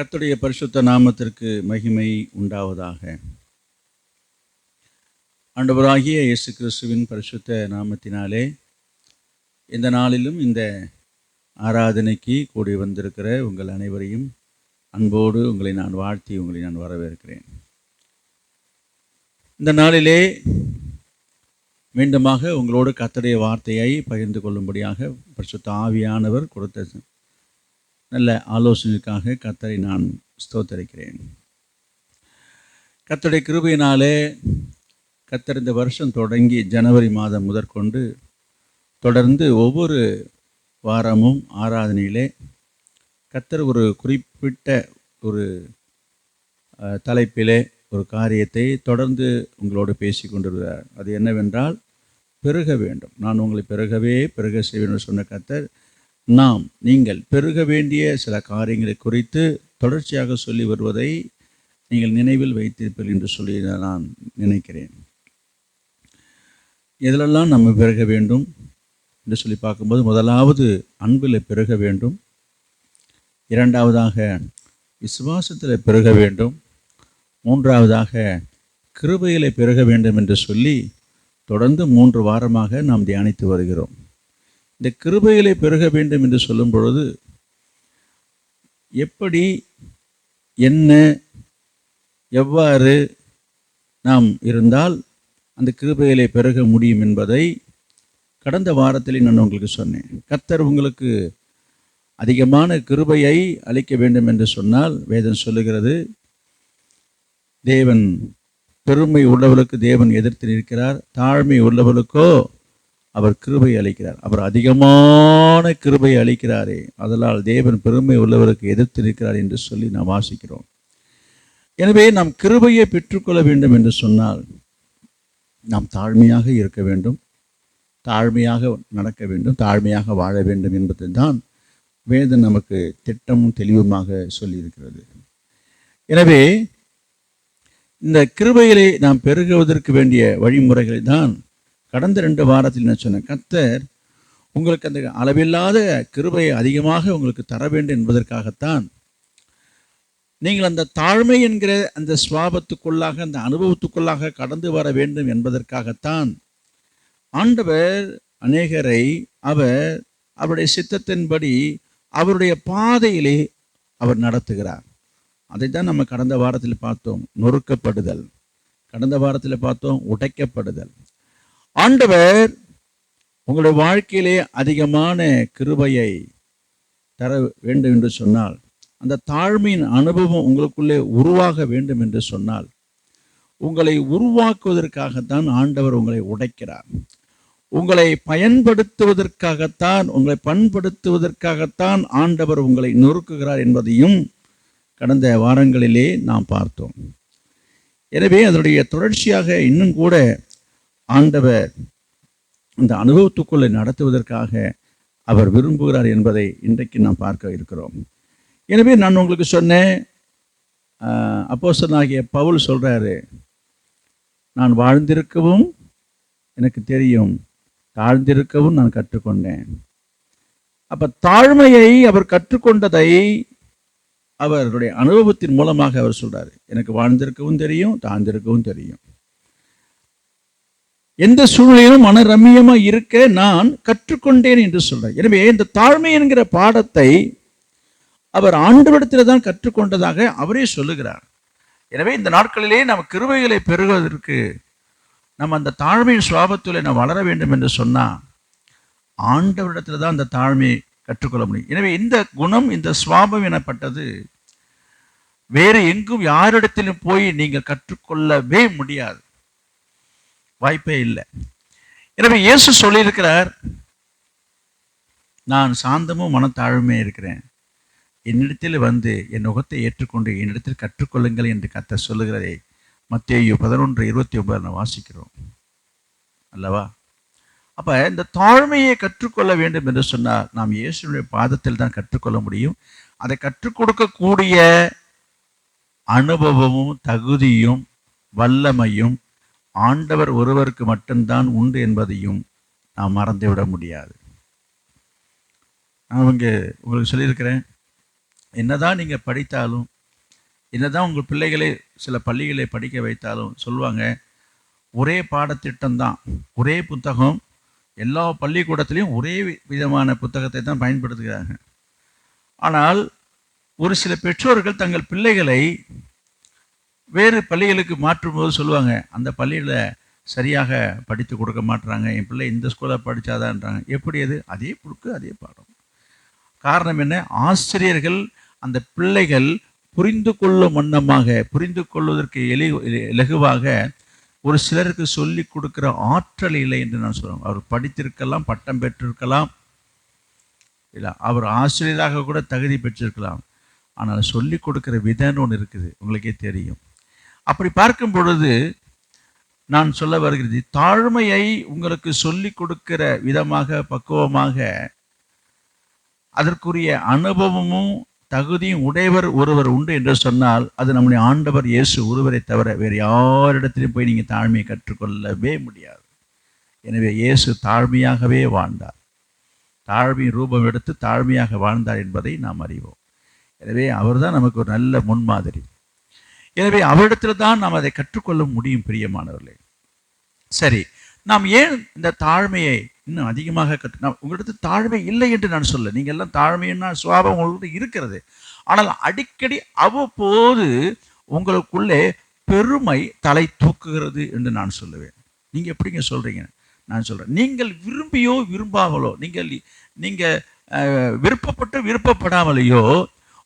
கர்த்தருடைய பரிசுத்த நாமத்திற்கு மகிமை உண்டாவதாக. ஆண்டவராகிய இயேசு கிறிஸ்துவின் பரிசுத்த நாமத்தினாலே இந்த நாளிலும் இந்த ஆராதனைக்கு கூடி வந்திருக்கிற உங்கள் அனைவரையும் அன்போடு உங்களை நான் வாழ்த்தி உங்களை நான் வரவேற்கிறேன். இந்த நாளிலே மீண்டுமாக உங்களோடு கர்த்தருடைய வார்த்தையை பகிர்ந்து கொள்ளும்படியாக பரிசுத்த ஆவியானவர் கொடுத்த நல்ல ஆலோசனைக்காக கர்த்தரை நான் ஸ்தோத்தரிக்கிறேன். கர்த்தருடைய கிருபையினாலே கர்த்தர் இந்த வருஷம் தொடங்கி ஜனவரி மாதம் முதற்கொண்டு தொடர்ந்து ஒவ்வொரு வாரமும் ஆராதனையிலே கர்த்தர் ஒரு குறிப்பிட்ட ஒரு தலைப்பிலே ஒரு காரியத்தை தொடர்ந்து உங்களோடு பேசி கொண்டிருக்கிறார். அது என்னவென்றால், பெருக வேண்டும். நான் உங்களை பெருக செய்வேன் சொன்ன கர்த்தர், நீங்கள் பெருக வேண்டிய சில காரியங்களை குறித்து தொடர்ச்சியாக சொல்லி வருவதை நீங்கள் நினைவில் வைத்திருப்பீர்கள் என்று சொல்லி நான் நினைக்கிறேன். எதிலெல்லாம் நம்ம பெருக வேண்டும் என்று சொல்லி பார்க்கும்போது, முதலாவது அன்பில் பெருக வேண்டும், இரண்டாவதாக விசுவாசத்தில் பெருக வேண்டும், மூன்றாவதாக கிருபையில் பெருக வேண்டும் என்று சொல்லி தொடர்ந்து 3 வாரமாக நாம் தியானித்து வருகிறோம். இந்த கிருபையிலே பெருக வேண்டும் என்று சொல்லும் பொழுது எப்படி, என்ன, எவ்வாறு நாம் இருந்தால் அந்த கிருபையிலே பெருக முடியும் என்பதை கடந்த வாரத்திலே நான் உங்களுக்கு சொன்னேன். கர்த்தர் உங்களுக்கு அதிகமான கிருபையை அளிக்க வேண்டும் என்று சொன்னால் வேதம் சொல்லுகிறது, தேவன் பெருமை உள்ளவர்களுக்கு தேவன் எதிர்த்து நிற்கிறார், தாழ்மை உள்ளவர்களுக்கோ அவர் கிருபை அளிக்கிறார். அவர் அதிகமான கிருபை அளிக்கிறாரே, அதனால் தேவன் பெருமை உள்ளவருக்கு எதிர்த்து நிற்கிறார் என்று சொல்லி நாம் வாசிக்கிறோம். எனவே நாம் கிருபையை பெற்றுக்கொள்ள வேண்டும் என்று சொன்னால் நாம் தாழ்மையாக இருக்க வேண்டும், தாழ்மையாக நடக்க வேண்டும், தாழ்மையாக வாழ வேண்டும் என்பது தான் வேதம் நமக்கு திட்டமும் தெளிவுமாக சொல்லியிருக்கிறது. எனவே இந்த கிருபையிலே நாம் பெருகுவதற்கு வேண்டிய வழிமுறைகளை தான் கடந்த 2 வாரத்தில் நான் சொன்னேன். கர்த்தர் உங்களுக்கு அந்த அளவில்லாத கிருபையை அதிகமாக உங்களுக்கு தர வேண்டும் என்பதற்காகத்தான், நீங்கள் அந்த தாழ்மை என்கிற அந்த சுவாபத்துக்குள்ளாக, அந்த அனுபவத்துக்குள்ளாக கடந்து வர வேண்டும் என்பதற்காகத்தான் ஆண்டவர் அநேகரை அவருடைய சித்தத்தின்படி அவருடைய பாதையிலே அவர் நடத்துகிறார். அதை தான் நம்ம கடந்த வாரத்தில் பார்த்தோம், நொறுக்கப்படுதல். கடந்த வாரத்தில் பார்த்தோம், உடைக்கப்படுதல். ஆண்டவர் உங்களுடைய வாழ்க்கையிலே அதிகமான கிருபையை தர வேண்டும் என்று சொன்னால், அந்த தாழ்மையின் அனுபவம் உங்களுக்குள்ளே உருவாக வேண்டும் என்று சொன்னால், உங்களை உருவாக்குவதற்காகத்தான் ஆண்டவர் உங்களை உடைக்கிறார். உங்களை பயன்படுத்துவதற்காகத்தான், உங்களை பண்படுத்துவதற்காகத்தான் ஆண்டவர் உங்களை நொறுக்குகிறார் என்பதையும் கடந்த வாரங்களிலே நாம் பார்த்தோம். எனவே அதனுடைய தொடர்ச்சியாக இன்னும் கூட ஆண்டவர் அந்த அனுபவத்துக்குள்ளே நடத்துவதற்காக அவர் விரும்புகிறார் என்பதை இன்றைக்கு நாம் பார்க்க இருக்கிறோம். எனவே நான் உங்களுக்கு சொன்னேன், அப்போஸ்தலனாகிய பவுல் சொல்றாரு, நான் வாழ்ந்திருக்கவும் எனக்கு தெரியும், தாழ்ந்திருக்கவும் நான் கற்றுக்கொண்டேன். அப்ப தாழ்மையை அவர் கற்றுக்கொண்டதை அவருடைய அனுபவத்தின் மூலமாக அவர் சொல்றாரு, எனக்கு வாழ்ந்திருக்கவும் தெரியும், தாழ்ந்திருக்கவும் தெரியும், எந்த சூழ்நிலையிலும் மன ரம்மியமா இருக்க நான் கற்றுக்கொண்டேன் என்று சொல்றார். எனவே இந்த தாழ்மை என்கிற பாடத்தை அவர் ஆண்டவரிடத்தில் தான் கற்றுக்கொண்டதாக அவரே சொல்லுகிறார். எனவே இந்த நாட்களிலே நாம் கிருபைகளை பெறுவதற்கு நம்ம அந்த தாழ்மையின் சுவாபத்தில் நாம் வளர வேண்டும் என்று சொன்னால் ஆண்டவரிடத்தில் தான் அந்த தாழ்மையை கற்றுக்கொள்ள முடியும். எனவே இந்த குணம், இந்த சுவாபம் எனப்பட்டது வேறு எங்கும் யாரிடத்திலும் போய் நீங்கள் கற்றுக்கொள்ளவே முடியாது, வாய்ப்பே இல்லை. எனவே இயேசு சொல்லியிருக்கிறார், நான் சாந்தமும் மனத்தாழ்மையே இருக்கிறேன், என்னிடத்தில் வந்து என் நுகத்தை ஏற்றுக்கொண்டு என்னிடத்தில் கற்றுக்கொள்ளுங்கள் என்று கர்த்தர் சொல்லுகிறதை மத்தேயு 11:29 வாசிக்கிறோம் அல்லவா? அப்ப இந்த தாழ்மையை கற்றுக்கொள்ள வேண்டும் என்று சொன்னால் நாம் இயேசுவினுடைய பாதத்தில் தான் கற்றுக்கொள்ள முடியும். அதை கற்றுக் கொடுக்கக்கூடிய அனுபவமும் தகுதியும் வல்லமையும் ஆண்டவர் ஒருவருக்கு மட்டும்தான் உண்டு என்பதையும் நாம் மறந்துவிட முடியாது. நான் உங்களுக்கு சொல்லியிருக்கிறேன், என்னதான் நீங்கள் படித்தாலும் என்னதான் உங்கள் பிள்ளைகளை சில பள்ளிகளை படிக்க வைத்தாலும் சொல்லுவாங்க, ஒரே பாடத்திட்டம் தான், ஒரே புத்தகம், எல்லா பள்ளிக்கூடத்திலையும் ஒரே விதமான புத்தகத்தை தான் பயன்படுத்துகிறாங்க. ஆனால் ஒரு சில பெற்றோர்கள் தங்கள் பிள்ளைகளை வேறு பள்ளிகளுக்கு மாற்றும்போது சொல்லுவாங்க, அந்த பள்ளியில் சரியாக படித்து கொடுக்க மாட்டுறாங்க, என் பிள்ளை இந்த ஸ்கூலில் படித்தாதான்றாங்க. எப்படி அது? அதே புக்கு அதே பாடம். காரணம் என்ன? ஆசிரியர்கள் அந்த பிள்ளைகள் புரிந்து கொள்ளும் வண்ணமாக, புரிந்து கொள்வதற்கு இலகுவாக ஒரு சிலருக்கு சொல்லி கொடுக்குற ஆற்றல் இல்லை என்று நான் சொல்லுவேன். அவர் படித்திருக்கலாம், பட்டம் பெற்றிருக்கலாம், இல்லை அவர் ஆசிரியராக கூட தகுதி பெற்றிருக்கலாம். ஆனால் சொல்லி கொடுக்குற விதம்னு ஒன்று இருக்குது, உங்களுக்கே தெரியும். அப்படி பார்க்கும் பொழுது நான் சொல்ல வருகிறது, தாழ்மையை உங்களுக்கு சொல்லி கொடுக்கிற விதமாக, பக்குவமாக, அதற்குரிய அனுபவமும் தகுதியும் உடையவர் ஒருவர் உண்டு என்று சொன்னால் அது நம்முடைய ஆண்டவர் இயேசு ஒருவரை தவிர வேறு யாரிடத்திலும் போய் நீங்கள் தாழ்மையை கற்றுக்கொள்ளவே முடியாது. எனவே இயேசு தாழ்மையாகவே வாழ்ந்தார், தாழ்மை ரூபம் எடுத்து தாழ்மையாக வாழ்ந்தார் என்பதை நாம் அறிவோம். எனவே அவர்தான் நமக்கு ஒரு நல்ல முன்மாதிரி. எனவே அவரிடத்தில் தான் நாம் அதை கற்றுக்கொள்ள முடியும். பிரியமானவர்களே, சரி, நாம் ஏன் இந்த தாழ்மையை இன்னும் அதிகமாக உங்களிடத்து தாழ்மை இல்லை என்று நான் சொல்ல, நீங்கள் எல்லாம் தாழ்மைன்னா சுபாவம் உங்கள்கிட்ட இருக்கிறது. ஆனால் அடிக்கடி அவ்வப்போது உங்களுக்குள்ளே பெருமை தலை தூக்குகிறது என்று நான் சொல்லுவேன். நீங்கள் எப்படிங்க சொல்கிறீங்க? நான் சொல்கிறேன், நீங்கள் விரும்பியோ விரும்பாமலோ, நீங்கள் விருப்பப்பட்டு விருப்பப்படாமலேயோ,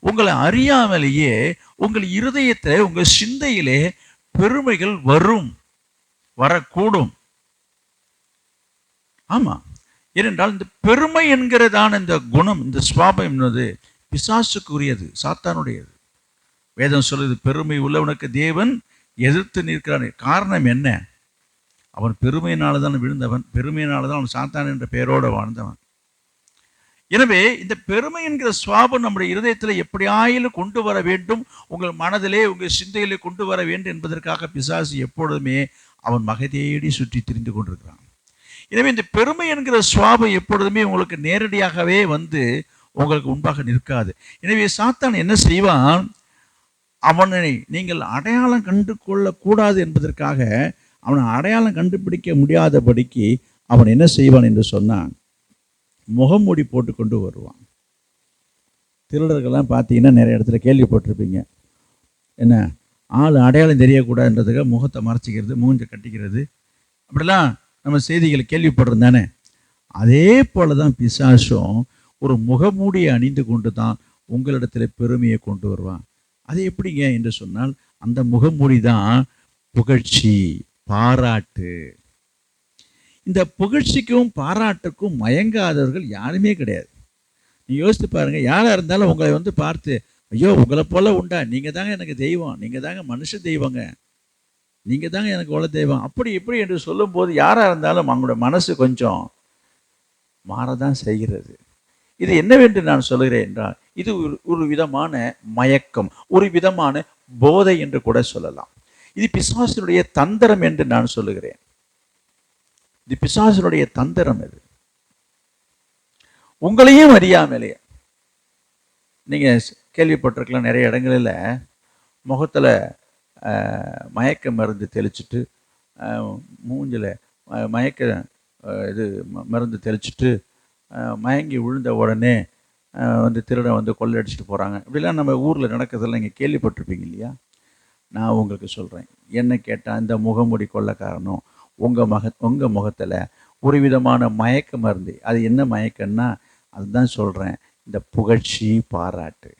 உங்களை அறியாமலேயே உங்கள் இருதயத்தில், உங்கள் சிந்தையிலே பெருமைகள் வரக்கூடும். ஆமாம், ஏனென்றால் இந்த பெருமை என்கிறதான இந்த குணம், இந்த சுபாவம் என்பது பிசாசுக்குரியது, சாத்தானுடையது. வேதம் சொல்லுது, பெருமை உள்ளவனுக்கு தேவன் எதிர்த்து நிற்கிறான். காரணம் என்ன? அவன் பெருமையினால தான் விழுந்தவன், பெருமையினால தான் அவன் சாத்தான் என்ற பெயரோடு வாழ்ந்தவன். எனவே இந்த பெருமை என்கிற சுபாவம் நம்முடைய இருதயத்தில் எப்படியாயிலும் கொண்டு வர வேண்டும், உங்கள் மனதிலே, உங்கள் சிந்தையிலே கொண்டு வர வேண்டும் என்பதற்காக பிசாசு எப்பொழுதுமே அவன் மகை தேடி சுற்றி திரிந்து கொண்டிருக்கிறான். எனவே இந்த பெருமை என்கிற சுபாவம் எப்பொழுதுமே உங்களுக்கு நேரடியாகவே வந்து உங்களுக்கு முன்பாக நிற்காது. எனவே சாத்தான் என்ன செய்வான்? அவனை நீங்கள் அடையாளம் கண்டு கொள்ளக்கூடாது என்பதற்காக, அவனை அடையாளம் கண்டுபிடிக்க முடியாதபடிக்கு அவன் என்ன செய்வான் என்று சொன்னான், முகமூடி போட்டு கொண்டு வருவான். திருடர்கள்லாம் பார்த்தீங்கன்னா நிறைய இடத்துல கேள்விப்பட்டிருப்பீங்க, என்ன ஆள் அடையாளம் தெரியக்கூடாதுன்றதுக்காக முகத்தை மறைச்சிக்கிறது, மூஞ்சை கட்டிக்கிறது, அப்படிலாம் நம்ம செய்திகளை கேள்விப்படுறோம் தானே. அதே போல தான் பிசாசும் ஒரு முகமூடியை அணிந்து கொண்டு தான் உங்களிடத்தில் பெருமையை கொண்டு வருவான். அது எப்படிங்க என்று சொன்னால், அந்த முகமூடி தான் புகழ்ச்சி, பாராட்டு. இந்த புகழ்ச்சிக்கும் பாராட்டுக்கும் மயங்காதவர்கள் யாருமே கிடையாது. நீங்கள் யோசித்து பாருங்கள், யாராக இருந்தாலும் உங்களை வந்து பார்த்து, ஐயோ உங்களை போல உண்டா, நீங்கள் தாங்க எனக்கு தெய்வம், நீங்கள் தாங்க மனுஷ தெய்வங்க, நீங்கள் தாங்க எனக்கு உள்ள தெய்வம், அப்படி இப்படி என்று சொல்லும்போது யாராக இருந்தாலும் அவங்களோட மனசு கொஞ்சம் மாறதான் செய்கிறது. இது என்னவென்று நான் சொல்கிறேன் என்றால், இது ஒரு விதமான மயக்கம், ஒரு விதமான போதை என்று கூட சொல்லலாம். இது பிசாசினுடைய தந்திரம் என்று நான் சொல்லுகிறேன். இது பிசாசினுடைய தந்திரம். இது உங்களையும் அறியாமலே நீங்கள் கேள்விப்பட்டிருக்கலாம், நிறைய இடங்களில் முகத்தில் மயக்க மருந்து தெளிச்சுட்டு, மூஞ்சில் மயக்க இது மருந்து தெளிச்சுட்டு மயங்கி விழுந்த உடனே வந்து திருடன் வந்து கொள்ளையடிச்சிட்டு போகிறாங்க. இப்படிலாம் நம்ம ஊரில் நடக்கிறதெல்லாம் நீங்கள் கேள்விப்பட்டிருப்பீங்க இல்லையா? நான் உங்களுக்கு சொல்கிறேன், என்ன கேட்டால் இந்த முகமூடி கொள்ளைக்காரனும் உங்கள் முகத்தில் ஒரு விதமான மயக்க மருந்து. அது என்ன மயக்கம்னா, அதுதான் சொல்கிறேன், இந்த புகழ்ச்சி, பாராட்டு.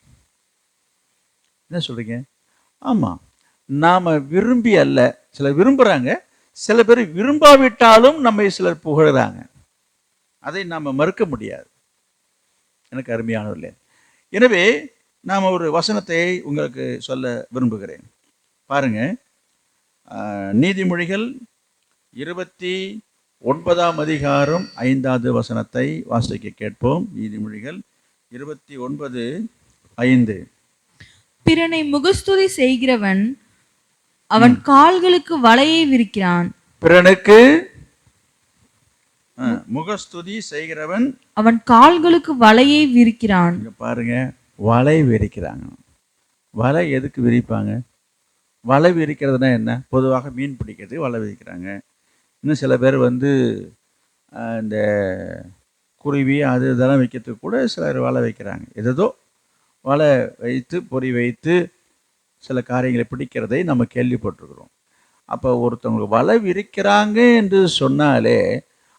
என்ன சொல்கிறீங்க? ஆமாம், நாம் விரும்பி அல்ல, சிலர் விரும்புகிறாங்க, சில பேர் விரும்பாவிட்டாலும் நம்மை சிலர் புகழ்கிறாங்க. அதை நாம் மறுக்க முடியாது. எனக்கு அருமையானவர்களே, எனவே நாம் ஒரு வசனத்தை உங்களுக்கு சொல்ல விரும்புகிறேன். பாருங்க, நீதிமொழிகள் 29ஆம் அதிகாரம் 5வது வசனத்தை வாசிக்க கேட்போம். நீதிமொழிகள் 29:5. பிறனை முகஸ்துதி செய்கிறவன் அவன் கால்களுக்கு வலையை விரிக்கிறான். பிறனுக்கு முகஸ்துதி செய்கிறவன் அவன் கால்களுக்கு வலையை விரிக்கிறான். பாருங்க, வலை விரிக்கிறாங்க. வலை எதுக்கு விரிப்பாங்க? வலை விரிக்கிறதுனா என்ன? பொதுவாக மீன் பிடிக்கிறதுக்கு வலை விரிக்கிறாங்க. இன்னும் சில பேர் வந்து இந்த குருவி அது இதெல்லாம் வைக்கிறதுக்கு கூட சிலர் வலை வைக்கிறாங்க. ஏதேதோ வலை வைத்து பொறி வைத்து சில காரியங்களை பிடிக்கிறதை நம்ம கேள்விப்பட்டிருக்கிறோம். அப்போ ஒருத்தவங்க வலை விரிக்கிறாங்க என்று சொன்னாலே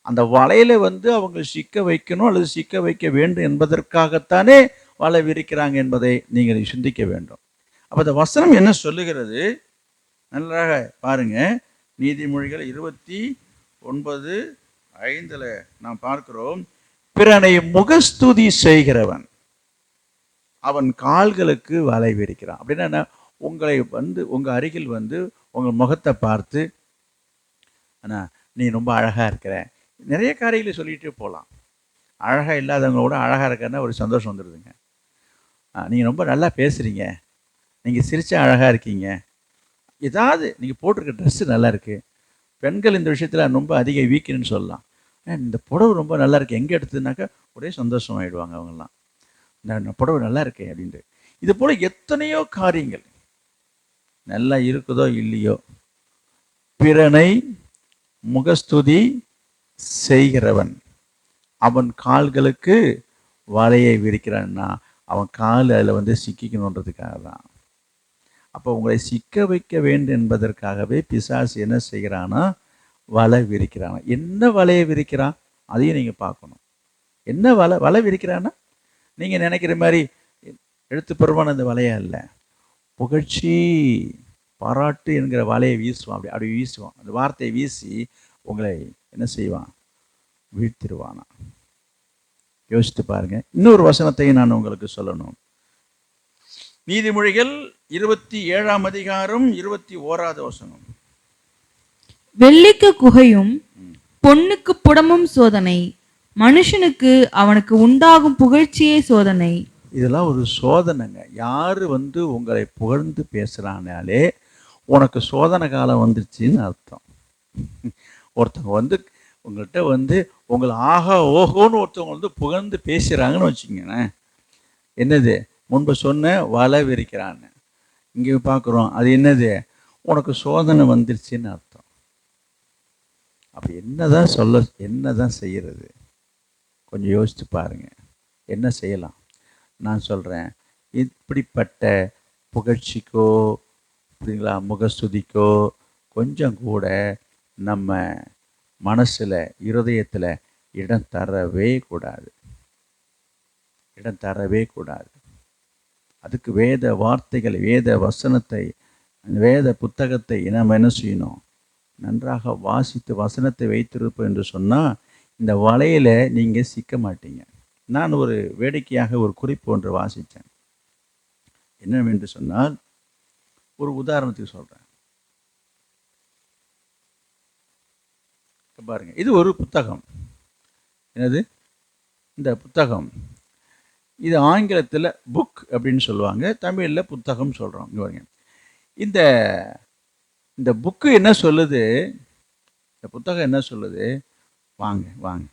அந்த வலையில வந்து அவங்க சிக்க வைக்கணும் அல்லது சிக்க வைக்க வேண்டும் என்பதற்காகத்தானே வலை விரிக்கிறாங்க என்பதை நீங்கள் சிந்திக்க வேண்டும். அப்போ இந்த வசனம் என்ன சொல்லுகிறது? நன்றாக பாருங்க. நீதிமொழிகள் 29:5 நாம் பார்க்கிறோம். பிறனை முகஸ்துதி செய்கிறவன் அவன் கால்களுக்கு வலை விரிக்கிறான். அப்படின்னா என்ன? உங்களை வந்து உங்கள் அருகில் வந்து உங்கள் முகத்தை பார்த்து, அண்ணா நீ ரொம்ப அழகாக இருக்கிற, நிறைய காரியங்களை சொல்லிகிட்டே போகலாம். அழகாக இல்லாதவங்களோட அழகாக இருக்கிறன்னா ஒரு சந்தோஷம் வந்துடுதுங்க. நீங்கள் ரொம்ப நல்லா பேசுகிறீங்க, நீங்கள் சிரிச்சா அழகாக இருக்கீங்க, ஏதாவது நீங்கள் போட்டிருக்க ட்ரெஸ்ஸு நல்லா இருக்குது. பெண்கள் இந்த விஷயத்தில் ரொம்ப அதிக வீக்குன்னு சொல்லலாம். இந்த புடவை ரொம்ப நல்லா இருக்குது, எங்கே எடுத்ததுனாக்கா ஒரே சந்தோஷம் ஆகிடுவாங்க அவங்கெல்லாம். இந்த புடவை நல்லா இருக்கே அப்படின்ட்டு. இது போல் எத்தனையோ காரியங்கள் நல்லா இருக்குதோ இல்லையோ, பிறனை முகஸ்துதி செய்கிறவன் அவன் கால்களுக்கு வலையை விரிக்கிறான்னா அவன் கால் அதில் வந்து சிக்கிக்கணுன்றதுக்காக தான். அப்போ உங்களை சிக்க வைக்க வேண்டும் என்பதற்காகவே பிசாசு என்ன செய்கிறான்னா வலை விரிக்கிறான். என்ன வலையை விரிக்கிறான் அதையும் நீங்கள் பார்க்கணும். என்ன வலை விரிக்கிறான்னா நீங்கள் நினைக்கிற மாதிரி எழுத்துப்பூர்வமான அந்த வலையா இல்லை, புகழ்ச்சி பாராட்டு என்கிற வலையை வீசுவான். அப்படி வீசுவான். அந்த வார்த்தையை வீசி உங்களை என்ன செய்வான்? வீழ்த்திடுவானா. யோசித்து பாருங்க. இன்னொரு வசனத்தையும் நான் உங்களுக்கு சொல்லணும். நீதிமொழிகள் 27:21 வெள்ளிக்கு குகையும் பொன்னுக்கு புடமும் சோதனை, மனுஷனுக்கு அவனுக்கு உண்டாகும் புகழ்ச்சியே சோதனை. இதெல்லாம் ஒரு சோதனைங்க. யாரு வந்து உங்களை புகழ்ந்து பேசுறானாலே உனக்கு சோதனை காலம் வந்துருச்சுன்னு அர்த்தம். ஒருத்தவங்க வந்து உங்கள்கிட்ட வந்து உங்களை ஆகா ஓஹோன்னு ஒருத்தவங்க வந்து புகழ்ந்து பேசுகிறாங்கன்னு வச்சுக்கோங்களேன். என்னது? முன்பு சொன்ன வலை விரிக்கிறான்னு இங்கே பார்க்குறோம். அது என்னது? உனக்கு சோதனை வந்துருச்சுன்னு அர்த்தம். அப்போ என்னதான் சொல்ல, என்னதான் செய்கிறது? கொஞ்சம் யோசித்து பாருங்க. என்ன செய்யலாம்? நான் சொல்கிறேன், இப்படிப்பட்ட புகழ்ச்சிக்கோ அப்படிங்களா முகஸ்துதிக்கோ கொஞ்சம் கூட நம்ம மனசில் இருதயத்தில் இடம் தரவே கூடாது. இடம் தரவே கூடாது. அதுக்கு வேத வார்த்தைகள், வேத வசனத்தை, வேத புத்தகத்தை நம்ம என்ன செய்யணும்? நன்றாக வாசித்து வசனத்தை வைத்திருப்போம் என்று சொன்னால் இந்த வலையில் நீங்கள் சிக்க மாட்டீங்க. நான் ஒரு வேடிக்கையாக ஒரு குறிப்பு ஒன்று வாசித்தேன். என்னவென்று சொன்னால், ஒரு உதாரணத்துக்கு சொல்கிறேன் பாருங்க. இது ஒரு புத்தகம். என்னது? இந்த புத்தகம் இது ஆங்கிலத்தில் புக் அப்படின்னு சொல்லுவாங்க, தமிழில் புத்தகம் சொல்கிறோம். இங்கே பாருங்க. இந்த இந்த புக்கு என்ன சொல்லுது? இந்த புத்தகம் என்ன சொல்லுது? வாங்க வாங்க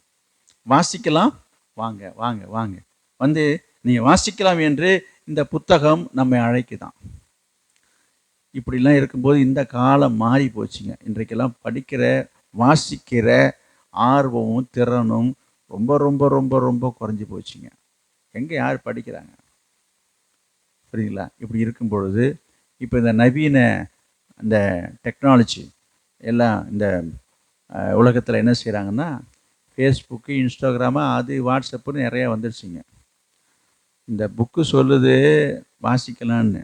வாசிக்கலாம், வாங்க வாங்க வாங்க வந்து நீங்கள் வாசிக்கலாம் என்று இந்த புத்தகம் நம்மை அழைக்குதான். இப்படிலாம் இருக்கும்போது இந்த காலம் மாறி போச்சுங்க. இன்றைக்கெல்லாம் படிக்கிற வாசிக்கிற ஆர்வமும் திறனும் ரொம்ப ரொம்ப ரொம்ப ரொம்ப குறைஞ்சி போச்சுங்க. எங்கே யார் படிக்கிறாங்க? புரியுங்களா? இப்படி இருக்கும் பொழுது இப்போ இந்த நவீன இந்த டெக்னாலஜி எல்லாம் இந்த உலகத்தில் என்ன செய்கிறாங்கன்னா, ஃபேஸ்புக்கு, இன்ஸ்டாகிராமு, அது வாட்ஸ்அப்புன்னு நிறையா வந்துடுச்சுங்க. இந்த புக்கு சொல்லுது வாசிக்கலான்னு.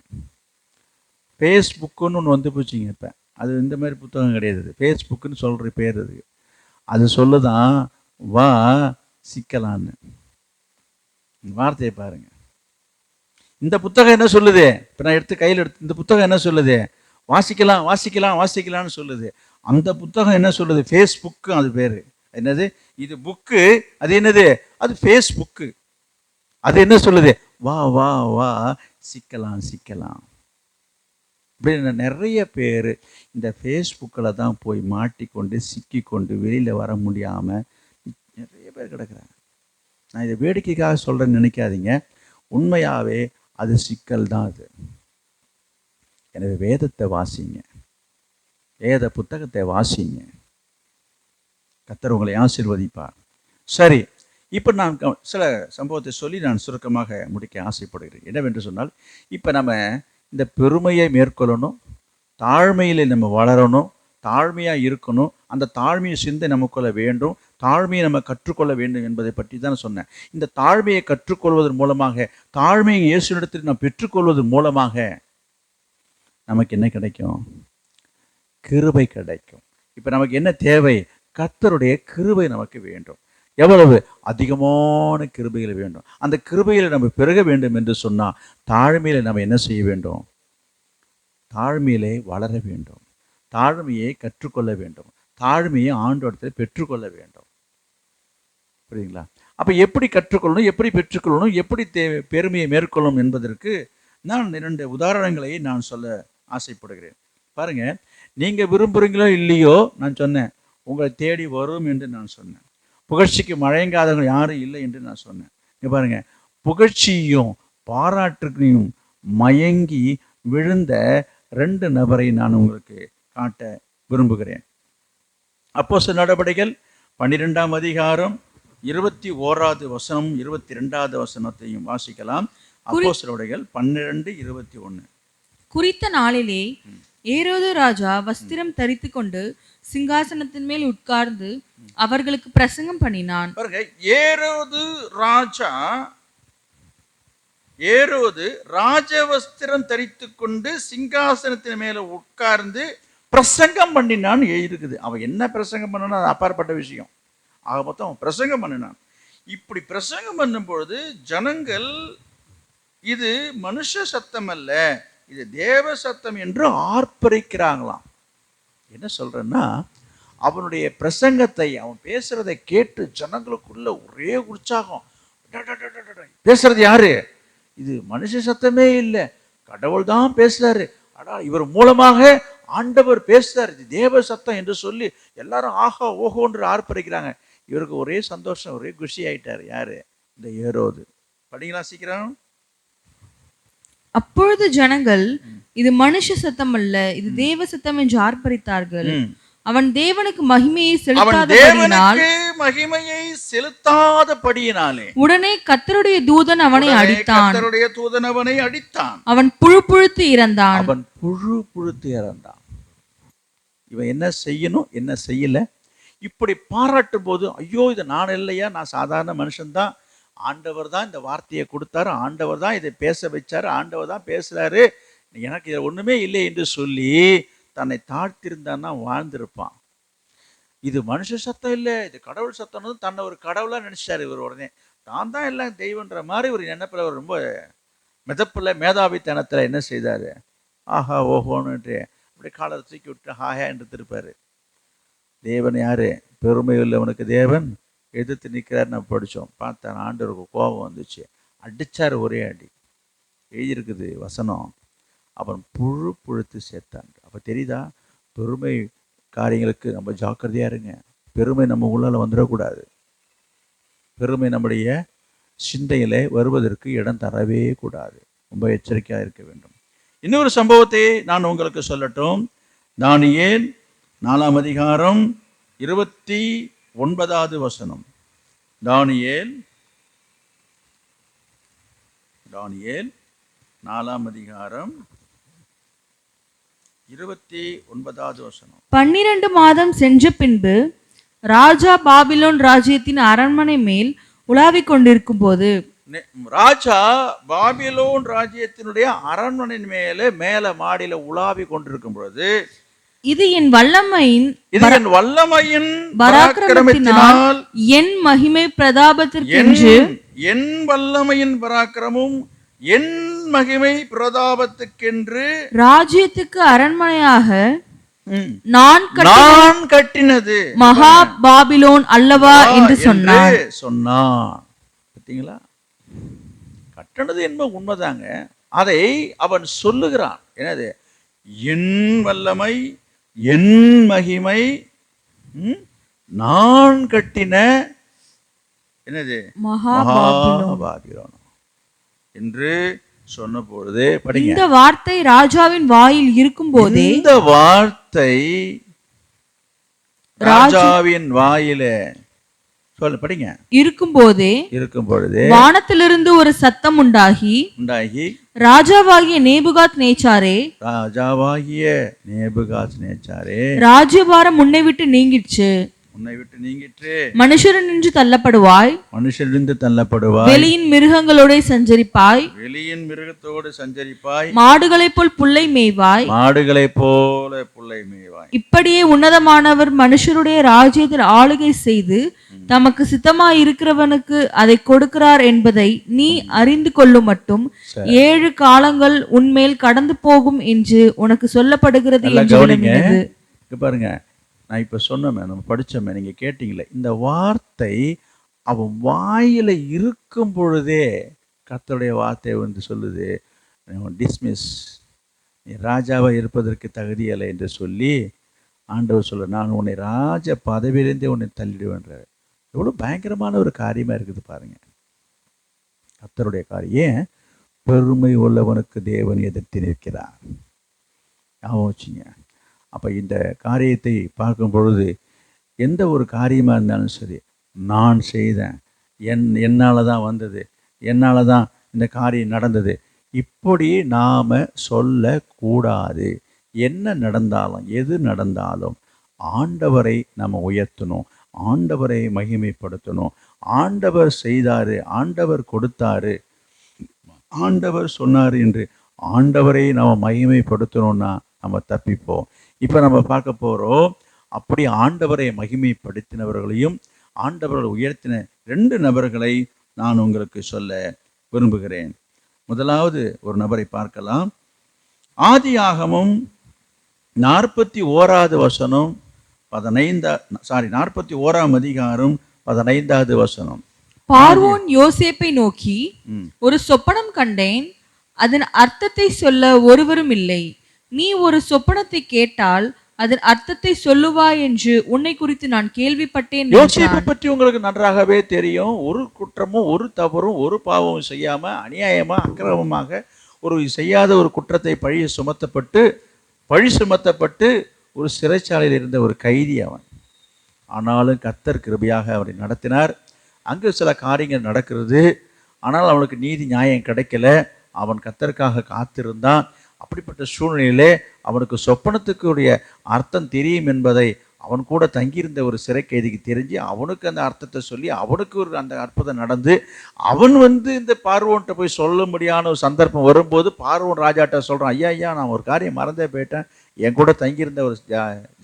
ஃபேஸ்புக்குன்னு ஒன்று வந்து போச்சுங்க. இப்போ அது இந்த மாதிரி புத்தகம் கிடையாது. ஃபேஸ்புக்குன்னு சொல்கிற பேர் அது சொல்லுதான் வா சிக்கலான்னு. வார்த்தையை பாருங்க. இந்த புத்தகம் என்ன சொல்லுது? இப்போ நான் எடுத்து கையில் எடுத்து இந்த புத்தகம் என்ன சொல்லுது? வாசிக்கலாம் வாசிக்கலாம் வாசிக்கலாம்னு சொல்லுது. அந்த புத்தகம் என்ன சொல்லுது? ஃபேஸ்புக்கு அது பேர். என்னது? இது புக்கு, அது என்னது? அது ஃபேஸ்புக்கு. அது என்ன சொல்லுது? வா வா வா சிக்கலாம் சிக்கலாம். இப்படி நிறைய பேர் இந்த ஃபேஸ்புக்கில் தான் போய் மாட்டிக்கொண்டு சிக்கிக்கொண்டு வெளியில் வர முடியாமல் நிறைய பேர் கிடக்குறாங்க. நான் இதை வேடிக்கைக்காக சொல்கிறேன்னு நினைக்காதீங்க. உண்மையாகவே அது சிக்கல் தான். அது எனவே வேதத்தை வாசிங்க, வேத புத்தகத்தை வாசிங்க, கர்த்தர் உங்களை ஆசீர்வதிப்பார். சரி, இப்போ நான் சில சம்பவத்தை சொல்லி நான் சுருக்கமாக முடிக்க ஆசைப்படுகிறேன். என்னவென்று சொன்னால், இப்போ நம்ம இந்த பெருமையை மேற்கொள்ளணும், தாழ்மையில் நம்ம வளரணும், தாழ்மையாக இருக்கணும், அந்த தாழ்மையை சிந்தை நமக்குள்ள வேண்டும், தாழ்மையை நம்ம கற்றுக்கொள்ள வேண்டும் என்பதை பற்றி தான் சொன்னேன். இந்த தாழ்மையை கற்றுக்கொள்வதன் மூலமாக, தாழ்மையை இயேசுவிடத்தில் நாம் பெற்றுக்கொள்வதன் மூலமாக நமக்கு என்ன கிடைக்கும்? கிருபை கிடைக்கும். இப்போ நமக்கு என்ன தேவை? கர்த்தருடைய கிருபை நமக்கு வேண்டும். எவ்வளவு? அதிகமான கிருபைகள் வேண்டும். அந்த கிருபையில் நம்ம பெருக வேண்டும் என்று சொன்னால் தாழ்மையில் நம்ம என்ன செய்ய வேண்டும்? தாழ்மையிலே வளர வேண்டும், தாழ்மையை கற்றுக்கொள்ள வேண்டும், தாழ்மையை ஆண்டவரிடத்தில் பெற்றுக்கொள்ள வேண்டும். புரியுதுங்களா? அப்போ எப்படி கற்றுக்கொள்ளணும், எப்படி பெற்றுக்கொள்ளணும், எப்படி பெருமையை மேற்கொள்ளணும் என்பதற்கு நான் 2 உதாரணங்களை நான் சொல்ல ஆசைப்படுகிறேன். பாருங்க, நீங்கள் விரும்புகிறீங்களோ இல்லையோ, நான் சொன்னேன் உங்களை தேடி வரும் என்று நான் சொன்னேன். புகழ்ச்சிக்கு மயங்காதவங்க யாரும் இல்லை என்று நான் சொன்னேன். இங்கே பாருங்க, புகழ்ச்சியும் பாராட்டுக்கையும் மயங்கி விழுந்த 2 நபரை நான் உங்களுக்கு காட்ட விரும்புகிறேன். அப்போஸ்தலர் நடபடிகள் 12ஆம் அதிகாரம் 21வது வசனம் 22வது வசனத்தையும் வாசிக்கலாம். அப்போஸ்தலர் நடபடிகள் 12:21. குறித்த நாளிலே ஏரோது ராஜா வஸ்திரம் தரித்து கொண்டு சிங்காசனத்தின் மேல் உட்கார்ந்து அவர்களுக்கு பிரசங்கம் பண்ணினான். பாருங்க, ஏரோது ராஜவஸ்திரம் தரித்து கொண்டு சிங்காசனத்தின் மேல உட்கார்ந்து பிரசங்கம் பண்ணினான் இருக்குது. அவன் என்ன பிரசங்கம் பண்ணான் அது அப்பாற்பட்ட விஷயம். ஆக மொத்தம் பிரசங்கம் பண்ணினான். இப்படி பிரசங்கம் பண்ணும் பொழுது ஜனங்கள் இது மனுஷ சத்தம் அல்ல, இது தேவ சத்தம் என்று ஆர்ப்பரிக்கிறாங்களாம். என்ன சொல்றேன்னா, அவனுடைய பிரசங்கத்தை, அவன் பேசுறதை கேட்டு ஜனங்களுக்குள்ள ஒரே உற்சாகம். பேசுறது யாரு? இது மனுஷ சத்தமே இல்லை, கடவுள் தான் பேசுறாரு. அடா, இவர் மூலமாக ஆண்டவர் பேசுறாரு, இது தேவ சத்தம் என்று சொல்லி எல்லாரும் ஆஹா ஓஹோன்று ஆர்ப்பரிக்கிறாங்க. இவருக்கு ஒரே சந்தோஷம், ஒரே குஷி ஆயிட்டாரு. யாரு? இந்த ஏரோது. படிங்களா சீக்கிரம். அப்பொழுது ஜனங்கள் இது மனுஷ சத்தம் அல்ல, இது தேவ சத்தம் என்று ஆர்ப்பரித்தார்கள். அவன் தேவனுக்கு மகிமையை செலுத்தாதபடியினாலே உடனே கர்த்தருடைய தூதன் அவனை அடித்தான். அவன் புழு புழுத்து இறந்தான். இவன் என்ன செய்யணும், என்ன செய்யல? இப்படி பாராட்டும் போது, ஐயோ இது நான் இல்லையா, நான் சாதாரண மனுஷன்தான், ஆண்டவர் தான் இந்த வார்த்தையை கொடுத்தாரு, ஆண்டவர் தான் இதை பேச வச்சாரு, ஆண்டவர் தான் பேசுறாரு, எனக்கு இது ஒண்ணுமே இல்லை என்று சொல்லி தன்னை தாழ்த்திருந்தான்னா வாழ்ந்திருப்பான். இது மனுஷ சத்தம் இல்லை, இது கடவுள் சத்தம்னு தன்னை ஒரு கடவுளா நினைச்சாரு. இவர் உடனே தான் தான் எல்லாம் தெய்வன்ற மாதிரி ஒரு நினைப்பில் அவர் ரொம்ப மிதப்பில் மேதாவித்தனத்தில் என்ன செய்தாரு? ஆஹா ஓஹோன்னுட்டு அப்படி காலரை தூக்கி விட்டு ஹாயா என்று திருப்பாரு. தேவன் யாரு? பெருமை உள்ளவனுக்கு தேவன் எதிர்த்து நிற்கிறார். நம்ம படித்தோம், பார்த்தேன். ஆண்டவருக்கு கோபம் வந்துச்சு, அடித்தார், ஒரே அடி. எழுதியிருக்குது வசனம், அவன் புழு புழுத்து சேர்த்தான். அப்போ தெரியுதா? பெருமை காரியங்களுக்கு நம்ம ஜாக்கிரதையாக இருங்க. பெருமை நம்ம உள்ளால வந்துடக்கூடாது. பெருமை நம்முடைய சிந்தையிலே வருவதற்கு இடம் தரவே கூடாது. ரொம்ப எச்சரிக்கையாக இருக்க வேண்டும். இன்னொரு சம்பவத்தை நான் உங்களுக்கு சொல்லட்டும். தானியேல் 4ஆம் அதிகாரம் 29வது வசனம். தானியேல் 4ஆம் அதிகாரம் 29வது வசனம். 12 மாதம் சென்ற பின்பு ராஜா பாபிலோன் ராஜ்யத்தின் அரண்மனை மேல் உலாவிக் கொண்டிருக்கும் போது, ராஜா பாபிலோன் ராஜ்யத்தினுடைய அரண்மனை மேல மாடியில உலாவி கொண்டிருக்கும் பொழுது, இது என் வல்லமையின் பராக்கிரமத்தினால், என் மகிமை பிரதாபத்திற்கென்று, என் வல்லமையின் பராக்கிரமும் என் மகிமை பிரதாபத்துக்கென்று ராஜ்யத்துக்கு அரண்மனையாக நான் கட்டினது மகா பாபிலோன் அல்லவா என்று சொன்னான். பார்த்தீங்களா? கட்டினது என்பது உண்மைதாங்க. அதை அவன் சொல்லுகிறான். என்னது? என் வல்லமை, என் மகிமை, நான் கட்டின என்னது? மகா பாபிலோன் என்று சொன்ன பொழுது படிங்க. இந்த வார்த்தை ராஜாவின் வாயில் இருக்கும் போதே, இந்த வார்த்தை ராஜாவின் வாயிலே சொல்லு படிங்க இருக்கும் போதே இருக்கும் பொழுது வானத்திலிருந்து ஒரு சத்தம் உண்டாகி, ராஜாவாகிய நேபுகாத் நேச்சாரே, ராஜாவாகிய நேபுகாத் நேச்சாரே, ராஜ்யபாரம் உன்னை விட்டு நீங்கிற்று, உன்னை விட்டு நீங்கிற்று, மனுஷரினின்று தள்ளப்படுவாய், மனுஷரிலிருந்து தள்ளப்படுவாய், வெளியின் மிருகங்களோட சஞ்சரிப்பாய், வெளியின் மிருகத்தோடு சஞ்சரிப்பாய், மாடுகளைப் போல் புல்லை மேய்வாய், மாடுகளைப் போல புல்லை மேய்வாய். இப்படியே உன்னதமானவர் மனுஷருடைய ராஜ்யத்தில் ஆளுகை செய்து தமக்கு சித்தமாய் இருக்கிறவனுக்கு அதை கொடுக்கிறார் என்பதை நீ அறிந்து கொள்ளும் மட்டும் 7 காலங்கள் உன்மேல் கடந்து போகும் என்று உனக்கு சொல்லப்படுகிறது என்று விளங்கினது. பாருங்க, நான் இப்ப சொன்னமே, நம்ம படிச்சோமே, நீங்க கேட்டீங்களே, இந்த வார்த்தை அவன் வாயில இருக்கும் பொழுதே கர்த்தருடைய வார்த்தை வந்து சொல்லுது, டிஸ்மிஸ், நீ ராஜாவா இருப்பதற்கு தகுதியல்ல என்று சொல்லி ஆண்டவர் சொல்ல, நான் உன்னை ராஜ பதவியிலேருந்தே உன்னை தள்ளிடுவேன்றார். எவ்வளோ பயங்கரமான ஒரு காரியமாக இருக்குது பாருங்க, கர்த்தருடைய காரியம். ஏன்? பெருமை உள்ளவனுக்கு தேவன் எதிர்த்து நிற்கிறார். ஞாபகம் வச்சுங்க. அப்போ இந்த காரியத்தை பார்க்கும் பொழுது எந்த ஒரு காரியமாக இருந்தாலும் சரி, நான் செய்தேன், என்னால் தான் வந்தது, என்னால் தான் இந்த காரியம் நடந்தது, இப்படி நாம் சொல்லக்கூடாது. என்ன நடந்தாலும் எது நடந்தாலும் ஆண்டவரை நம்ம உயர்த்தணும், ஆண்டவரை மகிமைப்படுத்தணும். ஆண்டவர் செய்தாரு, ஆண்டவர் கொடுத்தாரு, ஆண்டவர் சொன்னார் என்று ஆண்டவரை நம்ம மகிமைப்படுத்தணும்னா நம்ம தப்பிப்போம். இப்போ நம்ம பார்க்க போகிறோம், அப்படி ஆண்டவரை மகிமைப்படுத்தினவர்களையும் ஆண்டவர்கள் உயர்த்தின 2 நபர்களை நான் உங்களுக்கு சொல்ல விரும்புகிறேன். முதலாவது ஒரு நபரை பார்க்கலாம். ஆதியாகமம் 41வது வசனம் 41ஆம் அதிகாரம் 15வது வசனம். பார்வோன் யோசேப்பை நோக்கி, ஒரு சொப்பனம் கண்டேன், அதன் அர்த்தத்தை சொல்ல ஒருவரும் இல்லை. நீ ஒரு சொப்பனத்தை கேட்டால் அதன் அர்த்தத்தை சொல்லுவாய் என்று உன்னை குறித்து நான் கேள்விப்பட்டேன். யோசேப்பை பற்றி உங்களுக்கு நன்றாகவே தெரியும். ஒரு குற்றமும் ஒரு தவறும் ஒரு பாவமும் செய்யாம அநியாயமா அக்கிரமமாக ஒரு செய்யாத ஒரு குற்றத்தை பழி சுமத்தப்பட்டு ஒரு சிறைச்சாலையில் இருந்த ஒரு கைதி அவன். ஆனாலும் கர்த்தர் கிருபையாக அவரை நடத்தினார். அங்கு சில காரியங்கள் நடக்கிறது, ஆனால் அவனுக்கு நீதி நியாயம் கிடைக்கல. அவன் கர்த்தருக்காக காத்திருந்தான். அப்படிப்பட்ட சூழ்நிலையிலே அவனுக்கு சொப்பனத்துக்குடைய அர்த்தம் தெரியும் என்பதை அவன் கூட தங்கியிருந்த ஒரு சிறை கைதிக்கு தெரிஞ்சு அவனுக்கு அந்த அர்த்தத்தை சொல்லி அவனுக்கு ஒரு அந்த அற்புதம் நடந்து அவன் இந்த பார்வோன்ட்ட போய் சொல்ல முடியாத ஒரு சந்தர்ப்பம் வரும்போது பார்வோன் ராஜாட்ட சொல்கிறான், ஐயா நான் ஒரு காரியம் மறந்தே போயிட்டேன். என் கூட தங்கியிருந்த ஒரு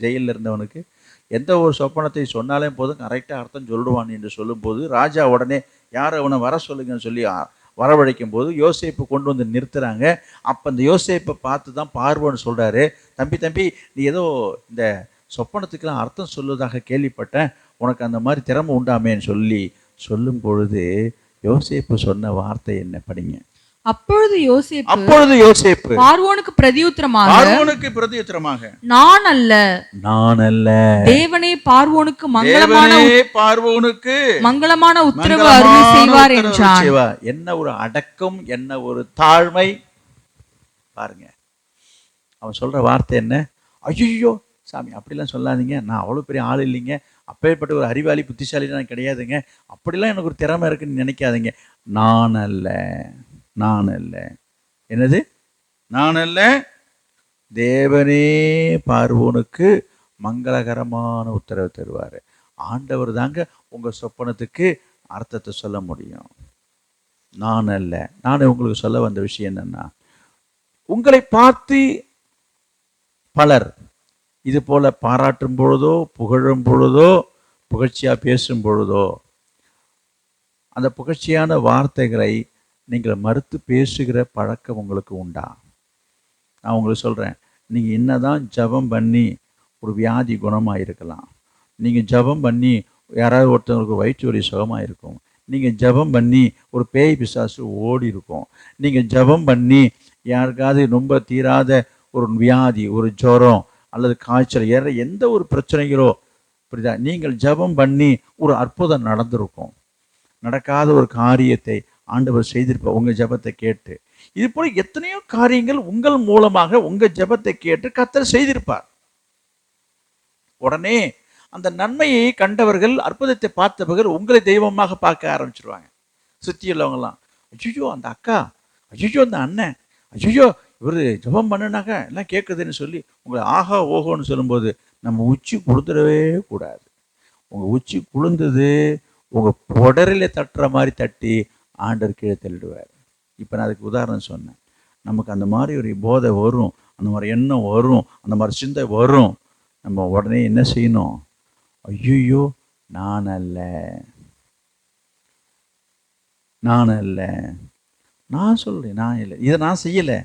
ஜெயிலில் இருந்தவனுக்கு எந்த ஒரு சொப்பனத்தை சொன்னாலே போதும் கரெக்டாக அர்த்தம் சொல்லுவான் என்று சொல்லும்போது ராஜா உடனே யார் அவனை வர சொல்லுங்கன்னு சொல்லி வரவழைக்கும் போது யோசேப்பு கொண்டு வந்து நிறுத்துறாங்க. அப்போ அந்த யோசேப்பை பார்த்து தான் பார்வோன்னு சொல்கிறாரு, தம்பி நீ ஏதோ இந்த சொப்பனத்துக்கெல்லாம் அர்த்தம் சொல்லுவதாக கேள்விப்பட்டேன், உனக்கு அந்த மாதிரி திறமை உண்டாமேன்னு சொல்லும் பொழுது யோசேப்பு சொன்ன வார்த்தை என்ன படிங்க. அப்பொழுது யோசேப்பு பார்வோனுக்கு பிரதியுத்தரமாக நான் அல்ல தேவனே பார்வோனுக்கு மங்களமான உத்தரவு அருளி செய்வார் என்றான். என்ன ஒரு அடக்கம், என்ன ஒரு தாழ்மை பாருங்க. அவன் சொல்ற வார்த்தை என்ன? ஐயோ சாமி அப்படிலாம் சொல்லாதீங்க, நான் அவ்வளோ பெரிய ஆள் இல்லைங்க, அப்பேற்பட்ட ஒரு அறிவாளி புத்திசாலி நான் கிடையாதுங்க, அப்படிலாம் எனக்கு ஒரு திறமை இருக்குன்னு நினைக்காதீங்க. நான் அல்ல. என்னது? நான் அல்ல, தேவனே பார்வோனுக்கு மங்களகரமான உத்தரவு தருவார். ஆண்டவர் தாங்க உங்கள் சொப்பனத்துக்கு அர்த்தத்தை சொல்ல முடியும். நான் அல்ல. நான் உங்களுக்கு சொல்ல வந்த விஷயம் என்னன்னா, உங்களை பார்த்து பலர் இது போல பாராட்டும் பொழுதோ புகழும் பொழுதோ புகழ்ச்சியாக பேசும் பொழுதோ அந்த புகழ்ச்சியான வார்த்தைகளை நீங்கள் மறுத்து பேசுகிற பழக்கம் உங்களுக்கு உண்டா? நான் உங்களுக்கு சொல்கிறேன், நீங்கள் என்னதான் ஜபம் பண்ணி ஒரு வியாதி குணமாக இருக்கலாம், நீங்கள் ஜபம் பண்ணி யாராவது ஒருத்தவங்களுக்கு வயிற்று வலி சுகமாக இருக்கும், நீங்கள் ஜபம் பண்ணி ஒரு பேய் பிசாசு ஓடி இருக்கும், நீங்கள் ஜபம் பண்ணி யாருக்காவது ரொம்ப தீராத ஒரு வியாதி, ஒரு ஜுரம் அல்லது காய்ச்சல், எந்த ஒரு பிரச்சனைகளோ புரியுதா, நீங்கள் ஜபம் பண்ணி ஒரு அற்புதம் நடந்திருக்கும். நடக்காத ஒரு காரியத்தை ஆண்டவர் செய்திருப்பார் உங்க ஜெபத்தை கேட்டு. இது போல எத்தனையோ காரியங்கள் உங்கள் மூலமாக உங்க ஜெபத்தை கேட்டு கர்த்தர் செய்திருப்பார். உடனே அந்த நன்மையை கண்டவர்கள், அற்புதத்தை பார்த்தவர்கள் உங்களை தெய்வமாக பார்க்க ஆரம்பிச்சிருவாங்க. சுற்றி உள்ளவங்கலாம், ஐயோ அந்த அக்கா, ஐயோ அந்த அண்ணன், ஐயோ இவர் ஜெபம் பண்ணுனாக்க எல்லாம் கேட்குதுன்னு சொல்லி உங்களை ஆஹா ஓஹோன்னு சொல்லும்போது நம்ம உச்சி குளிர்ந்துடவே கூடாது. உங்கள் உச்சி குளிர்ந்தது உங்கள் புடரில் தட்டுற மாதிரி தட்டி ஆண்டவர் கீழே தள்ளிடுவார். இப்போ நான் அதுக்கு உதாரணம் சொன்னேன். நமக்கு அந்த மாதிரி ஒரு போதை வரும், அந்த மாதிரி எண்ணம் வரும், அந்த மாதிரி சிந்தை வரும். நம்ம உடனே என்ன செய்யணும்? ஐயோ நான் அல்ல, நான் அல்ல, நான் சொல்கிறேன், நான் இல்லை, இதை நான் செய்யலை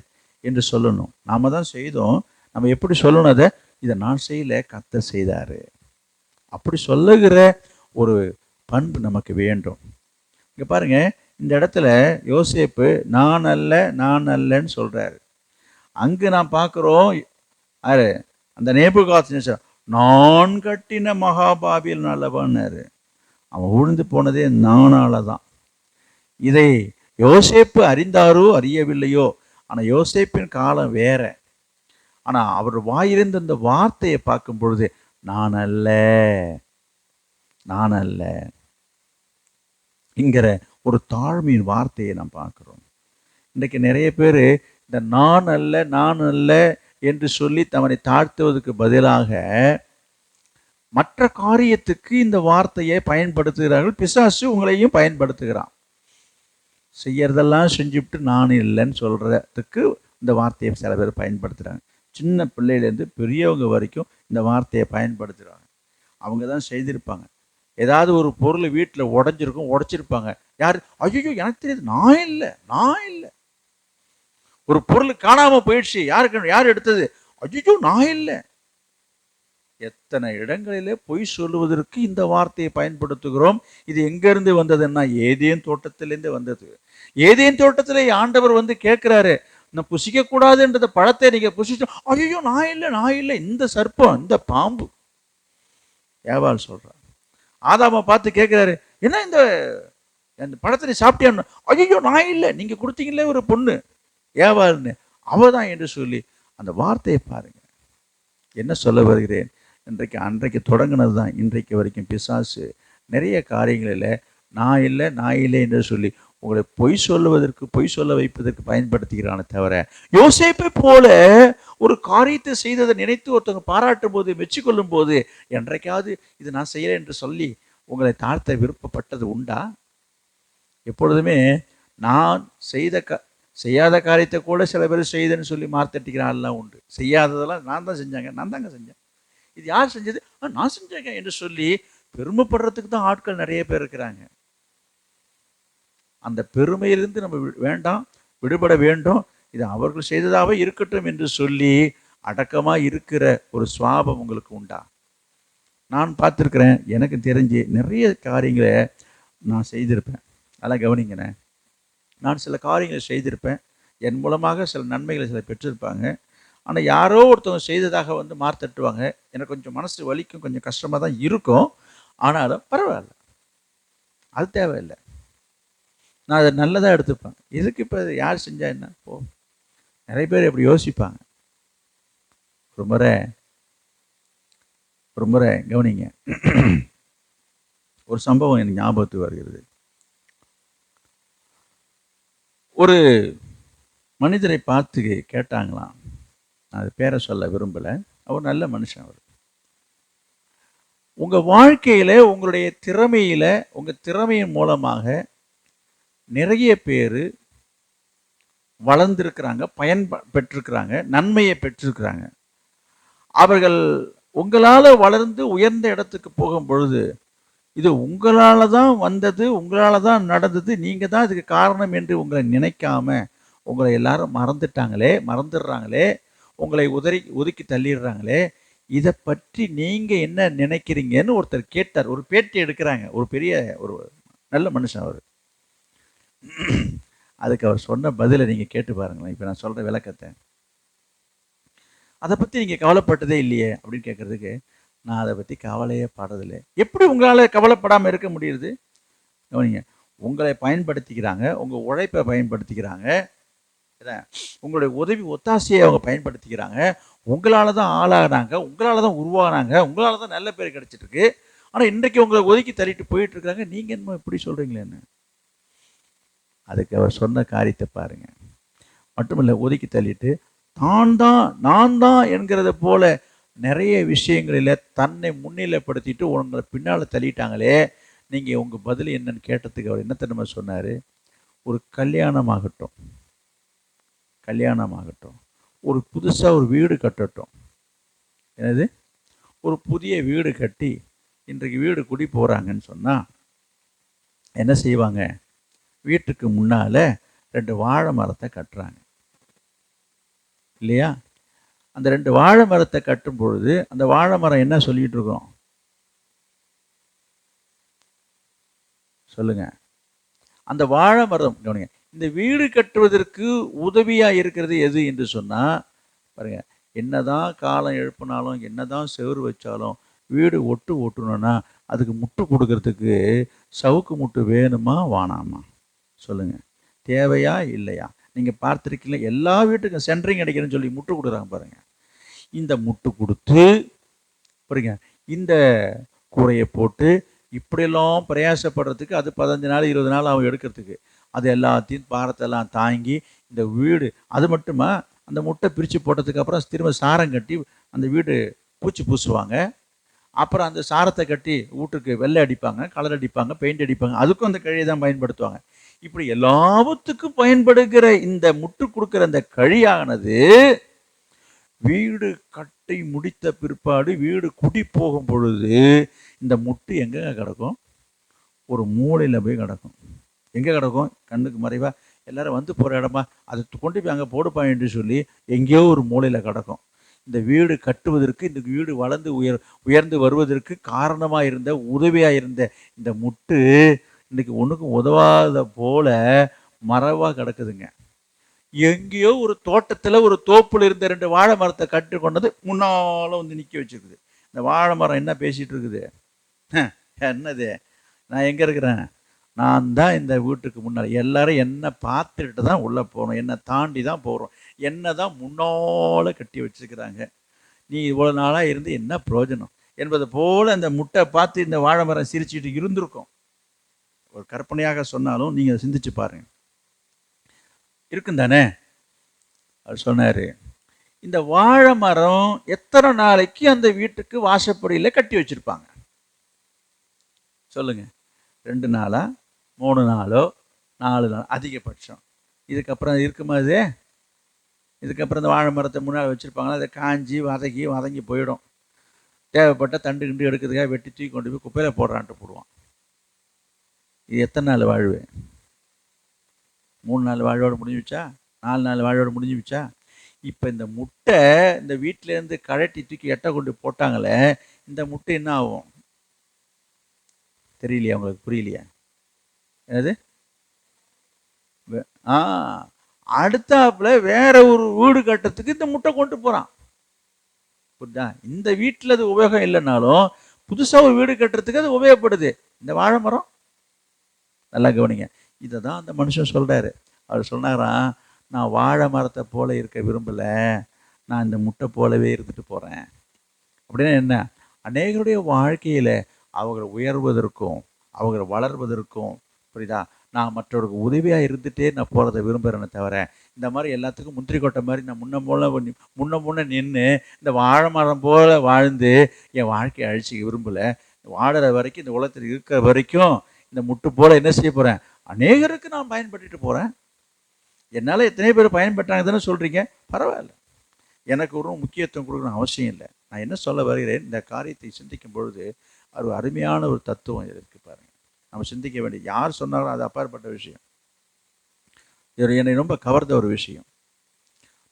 என்று சொல்லணும். நாம தான் செய்தோம். நம்ம எப்படி சொல்லணும்? அதை இதை நான் செய்யலை, கர்த்தர் செய்தார். அப்படி சொல்லுகிற ஒரு பண்பு நமக்கு வேண்டும். இங்கே பாருங்க, இந்த இடத்துல யோசேப்பு நான் அல்ல, நான் அல்லன்னு சொல்றாரு. அங்கு நான் பார்க்குறோம் யாரு? அந்த நேபுகாத்நேச்சர் நான் கட்டின மகாபாபில் நல்லவன்னாரு. அவன் உழுந்து போனதே நானால தான். இதை யோசேப்பு அறிந்தாரோ அறியவில்லையோ, ஆனால் யோசேப்பின் காலம் வேற. ஆனால் அவர் வாயிலிருந்து அந்த வார்த்தையை பார்க்கும் பொழுது நான் அல்ல, நான் அல்ல என்கிற ஒரு தாழ்மையின் வார்த்தையை நாம் பார்க்கிறோம். இன்றைக்கு நிறைய பேர் இந்த நான் அல்ல, நான் அல்ல என்று சொல்லி தன்னை தாழ்த்துவதற்கு பதிலாக மற்ற காரியத்துக்கு இந்த வார்த்தையை பயன்படுத்துகிறார்கள். பிசாசு உங்களையும் பயன்படுத்துகிறான். செய்யறதெல்லாம் செஞ்சுவிட்டு நான் இல்லைன்னு சொல்றதுக்கு இந்த வார்த்தையை சில பேர் பயன்படுத்துகிறாங்க. சின்ன பிள்ளையிலேருந்து பெரியவங்க வரைக்கும் இந்த வார்த்தையை பயன்படுத்துகிறாங்க. அவங்க தான் செய்திருப்பாங்க. ஏதாவது ஒரு பொருள் வீட்டில் உடஞ்சிருக்கும், உடைச்சிருப்பாங்க. யார்? ஐயோ எனக்கு தெரியுது, நான் இல்லை, நான் இல்லை. ஒரு பொருள் காணாமல் போயிடுச்சு, யார் எடுத்தது? ஐயோ நான் இல்லை. எத்தனை இடங்களிலே பொய் சொல்லுவதற்கு இந்த வார்த்தையை பயன்படுத்துகிறோம். இது எங்கேருந்து வந்ததுன்னா ஏதேன் தோட்டத்திலேருந்து வந்தது. ஏதேன் தோட்டத்திலே ஆண்டவர் வந்து கேட்குறாரு, நான் புசிக்கக்கூடாதுன்றத பழத்தை நீங்கள் புசிச்சு, ஐயோ நான் இல்லை, நான் இல்லை. இந்த சர்ப்பம், இந்த பாம்பு, ஏவாள் சொல்கிறார். ஆதாமை பார்த்து கேட்குறாரு, என்ன இந்த பழத்தை நீ சாப்பிட்டியான்னு? ஐயோ நான் இல்லை, நீங்கள் கொடுத்தீங்களே ஒரு பொண்ணு ஏவாள்னு, அவதான் என்று சொல்லி அந்த வார்த்தையை பாருங்க. என்ன சொல்ல வருகிறேன்? அன்றைக்கு தொடங்கினது தான் இன்றைக்கு வரைக்கும் பிசாசு நிறைய காரியங்களில் நான் இல்லை, நான் இல்லை என்று சொல்லி உங்களை பொய் சொல்லுவதற்கு, பொய் சொல்ல வைப்பதற்கு பயன்படுத்துகிறானே தவிர, யோசேப்பை போல ஒரு காரியத்தை செய்ததை நினைத்து ஒருத்தவங்க பாராட்டும் போது, மெச்சிக்கொள்ளும் போது, என்றைக்காவது இது நான் செய்யலை என்று சொல்லி உங்களை தாழ்த்த விருப்பப்பட்டது உண்டா? எப்பொழுதுமே நான் செய்யாத காரியத்தை கூட சில பேர் செய்தேன்னு சொல்லி மார்த்தட்டிக்கிற ஆள்லாம் உண்டு. செய்யாததெல்லாம் நான் தான் செஞ்சாங்க, நான் தாங்க செஞ்சேன், இது யார் செஞ்சது? நான் செஞ்சேங்க என்று சொல்லி பெருமைப்படுறதுக்கு தான் ஆட்கள் நிறைய பேர் இருக்கிறாங்க. அந்த பெருமையிலிருந்து நம்ம விடுபட வேண்டும். இது அவர்கள் செய்ததாகவே இருக்கட்டும் என்று சொல்லி அடக்கமாக இருக்கிற ஒரு சுவாபம் உங்களுக்கு உண்டா? நான் பார்த்துருக்கிறேன். எனக்கு தெரிஞ்சு நிறைய காரியங்களை நான் செய்திருப்பேன். அதெல்லாம் கவனிக்கிறேன். நான் சில காரியங்களை செய்திருப்பேன். என் மூலமாக சில நன்மைகளை சில பெற்றிருப்பாங்க. ஆனால் யாரோ ஒருத்தவங்க செய்ததாக வந்து மார்த்தட்டுவாங்க. எனக்கு கொஞ்சம் மனசு வலிக்கும், கொஞ்சம் கஷ்டமாக தான் இருக்கும். ஆனாலும் பரவாயில்ல, அது தேவையில்லை. நான் அதை நல்லதாக எடுத்துப்பேன். இதுக்கு இப்போ யார் செஞ்சா என்ன? நிறைய பேர் எப்படி யோசிப்பாங்க. ஒரு முறை கவனிங்க, ஒரு சம்பவம் எனக்கு ஞாபகத்துக்கு வருகிறது. ஒரு மனிதரை பார்த்து கேட்டாங்களாம். நான் அது பேரை சொல்ல விரும்பலை. அவர் நல்ல மனுஷன். அவர் உங்கள் வாழ்க்கையில் உங்களுடைய திறமையில், உங்கள் திறமையின் மூலமாக நிறைய பேர் வளர்ந்துருக்கிறாங்க, பெற்றிருக்கிறாங்க, நன்மையை பெற்றிருக்கிறாங்க. அவர்கள் உங்களால் வளர்ந்து உயர்ந்த இடத்துக்கு போகும் பொழுது இது உங்களால் தான் வந்தது, உங்களால் தான் நடந்தது, நீங்கள் தான் இதுக்கு காரணம் என்று உங்களை நினைக்காம உங்களை எல்லாரும் மறந்துடுறாங்களே, உங்களை ஒதுக்கி தள்ளிடுறாங்களே. இதை பற்றி நீங்கள் என்ன நினைக்கிறீங்கன்னு ஒருத்தர் கேட்டார். ஒரு பேட்டி எடுக்கிறாங்க. ஒரு பெரிய ஒரு நல்ல மனுஷன் அவர். அதுக்கு அவர் சொன்ன பதிலை நீங்கள் கேட்டு பாருங்களேன். இப்போ நான் சொல்கிற விளக்கத்தை, அதை பற்றி நீங்கள் கவலைப்பட்டதே இல்லையே அப்படின்னு கேட்குறதுக்கு, நான் அதை பற்றி கவலையே படுறதில்லை. எப்படி உங்களால் கவலைப்படாமல் இருக்க முடியுது? கவனிங்க, உங்களை பயன்படுத்திக்கிறாங்க, உங்கள் உழைப்பை பயன்படுத்திக்கிறாங்க, உங்களுடைய உதவி ஒத்தாசையை அவங்க பயன்படுத்திக்கிறாங்க. உங்களால் தான் ஆளாகிறாங்க, உங்களால் தான் உருவாகிறாங்க, உங்களால் தான் நல்ல பேர் கிடைச்சிட்டு இருக்கு. ஆனால் இன்றைக்கு உங்களை ஒதுக்கி தள்ளிட்டு போயிட்டு இருக்காங்க. நீங்கள் என்ன இப்படி சொல்கிறீங்களேன்னு? அதுக்கு அவர் சொன்ன காரியத்தை பாருங்க. மட்டுமில்லை, ஒதுக்கி தள்ளிட்டு நான் தான் என்கிறத போல நிறைய விஷயங்களில் தன்னை முன்னிலைப்படுத்திட்டு உங்களை பின்னால் தள்ளிட்டாங்களே. நீங்கள் உங்கள் பதில் என்னன்னு கேட்டதுக்கு அவர் என்ன தெரியுமா சொன்னார்? ஒரு கல்யாணம் ஆகட்டும், ஒரு புதுசாக ஒரு வீடு கட்டட்டும். என்னது? ஒரு புதிய வீடு கட்டி இன்றைக்கு வீடு குடி போகிறாங்கன்னு சொன்னால் என்ன செய்வாங்க? வீட்டுக்கு முன்னால் 2 வாழை மரத்தை கட்டுறாங்க இல்லையா? அந்த 2 வாழை மரத்தை கட்டும் பொழுது அந்த வாழை மரம் என்ன சொல்லிட்டு இருக்கோம் சொல்லுங்க? அந்த வாழை மரம் கவனிங்க, இந்த வீடு கட்டுவதற்கு உதவியாக இருக்கிறது எது என்று சொன்னால் பாருங்க, என்னதான் காலம் எழுப்பினாலும் என்னதான் செவுறு வச்சாலும் வீடு ஓட்டணும்னா அதுக்கு முட்டு கொடுக்கறதுக்கு சவுக்கு முட்டு வேணுமா வேணாமா? சொல்லுங்க, தேவையா இல்லையா? நீங்கள் பார்த்துருக்கீங்களா? எல்லா வீட்டுக்கும் சென்ட்ரிங் அடிக்கிறேன்னு சொல்லி முட்டு கொடுக்குறாங்க பாருங்க. இந்த முட்டு கொடுத்து பாருங்க, இந்த கூரையை போட்டு இப்படியெல்லாம் பிரயாசப்படுறதுக்கு அது 15 நாள் 20 நாள் அவங்க எடுக்கிறதுக்கு, அது எல்லாத்தையும் பாரத்தெல்லாம் தாங்கி இந்த வீடு, அது மட்டுமா அந்த முட்டை பிரித்து போட்டதுக்கு அப்புறம் திரும்ப சாரம் கட்டி அந்த வீடு பூச்சி பூசுவாங்க. அப்புறம் அந்த சாரத்தை கட்டி வீட்டுக்கு வெள்ளை அடிப்பாங்க, கலர் அடிப்பாங்க, பெயிண்ட் அடிப்பாங்க. அதுக்கும் அந்த கழியை தான் பயன்படுத்துவாங்க. இப்படி எல்லாத்துக்கும் பயன்படுகிற இந்த முட்டு கொடுக்குற அந்த கழியானது வீடு கட்டி முடித்த பிற்பாடு வீடு குடி போகும் பொழுது இந்த முட்டு எங்கே கிடக்கும்? ஒரு மூலையில் போய் கிடக்கும். எங்கே கிடக்கும்? கண்ணுக்கு மறைவா எல்லாரும் வந்து போகிற இடமா அதை கொண்டு போய் அங்கே போடுப்பா என்று சொல்லி எங்கேயோ ஒரு மூலையில் கிடக்கும். இந்த வீடு கட்டுவதற்கு, இந்த வீடு வளர்ந்து உயர்ந்து வருவதற்கு காரணமாக இருந்த, உதவியாக இருந்த இந்த முட்டு இன்னைக்கு ஒன்றுக்கும் உதவாத போல மறைவாக கிடக்குதுங்க. எங்கேயோ ஒரு தோட்டத்தில் ஒரு தோப்புல இருந்த 2 வாழை மரத்தை கட்டு கொண்டது முன்னால் வந்து நிற்க வச்சுருக்குது. இந்த வாழை மரம் என்ன பேசிகிட்டு இருக்குது? என்னது? நான் எங்கே இருக்கிறேன்? நான் தான் இந்த வீட்டுக்கு முன்னால். எல்லாரும் என்னை பார்த்துட்டு தான் உள்ளே போகணும், என்னை தாண்டி தான் போகிறோம், என்னை தான் முன்னால் கட்டி வச்சுருக்கிறாங்க. நீ இவ்வளோ நாளாக இருந்து என்ன பிரயோஜனம் என்பது போல் அந்த முட்டை பார்த்து இந்த வாழை மரம் சிரிச்சுட்டு இருந்திருக்கும். ஒரு கற்பனையாக சொன்னாலும் நீங்கள் சிந்திச்சு பாருங்கள், இருக்கும் தானே? அவர் சொன்னார், இந்த வாழை மரம் எத்தனை நாளைக்கு அந்த வீட்டுக்கு வாசப்படியில் கட்டி வச்சுருப்பாங்க? சொல்லுங்கள். 2 நாளா, 3 நாளோ, 4 நாள் அதிகபட்சம். இதுக்கப்புறம் இருக்குமா? இதுக்கப்புறம் இந்த வாழை மரத்தை முன்னால் வச்சுருப்பாங்களா? அதை காஞ்சி வதங்கி போயிடும். தேவைப்பட்ட தண்டு கிண்டு எடுக்கிறதுக்காக வெட்டி தூக்கி கொண்டு போய் குப்பையில் போடுறான்ட்டு போடுவான். இது எத்தனை நாள் வாழ்வு? 3 நாள் வாழ்வோடு முடிஞ்சுச்சா? 4 நாள் வாழ்வோடு முடிஞ்சுச்சா? இப்போ இந்த முட்டை இந்த வீட்டிலேருந்து கழட்டி தூக்கி எட்டை கொண்டு போட்டாங்களே, இந்த முட்டை என்ன ஆகும்? தெரியலையா உங்களுக்கு? புரியலையா? என்னது? அடுத்தாப்புல வேற ஒரு வீடு கட்டுறதுக்கு இந்த முட்டை கொண்டு போகிறான். புரியுதா? இந்த வீட்டில் அது உபயோகம் இல்லைனாலும் புதுசாக ஒரு வீடு கட்டுறதுக்கு அது உபயோகப்படுது. இந்த வாழை மரம் நல்லா கவனிங்க. இதை தான் அந்த மனுஷன் சொல்கிறாரு. அவர் சொன்னாராம், நான் வாழை மரத்தை போல இருக்க விரும்பலை, நான் இந்த முட்டை போலவே இருந்துட்டு போகிறேன். அப்படின்னா என்ன? அநேகருடைய வாழ்க்கையில் அவங்க உயர்வதற்கும் அவங்க வளர்வதற்கும், புரியுதா, நான் மற்றவருக்கு உதவியாக இருந்துகிட்டே நான் போகிறத விரும்புகிறேன்னு தவிர இந்த மாதிரி எல்லாத்துக்கும் முந்திரி கொட்டை மாதிரி நான் முன்ன நின்று இந்த வாழை மரம் போல் வாழ்ந்து என் வாழ்க்கையை அழிச்சிக்க விரும்பலை. வாடுற வரைக்கும், இந்த உலகத்தில் இருக்கிற வரைக்கும் இந்த முட்டு போல் என்ன செய்ய போகிறேன்? அநேகருக்கு நான் பயன்பட்டுட்டு போகிறேன். என்னால் எத்தனை பேர் பயன்பட்டாங்க தானே சொல்கிறீங்க? பரவாயில்ல, எனக்கு ஒரு முக்கியத்துவம் கொடுக்கணும் அவசியம் இல்லை. நான் என்ன சொல்ல வருகிறேன், இந்த காரியத்தை சிந்திக்கும் பொழுது அது அருமையான ஒரு தத்துவம் இருக்கு பாருங்க. நம்ம சிந்திக்க வேண்டிய, யார் சொன்னாலும் அது அப்பாற்பட்ட விஷயம். இது என்னை ரொம்ப கவர்ந்த ஒரு விஷயம்.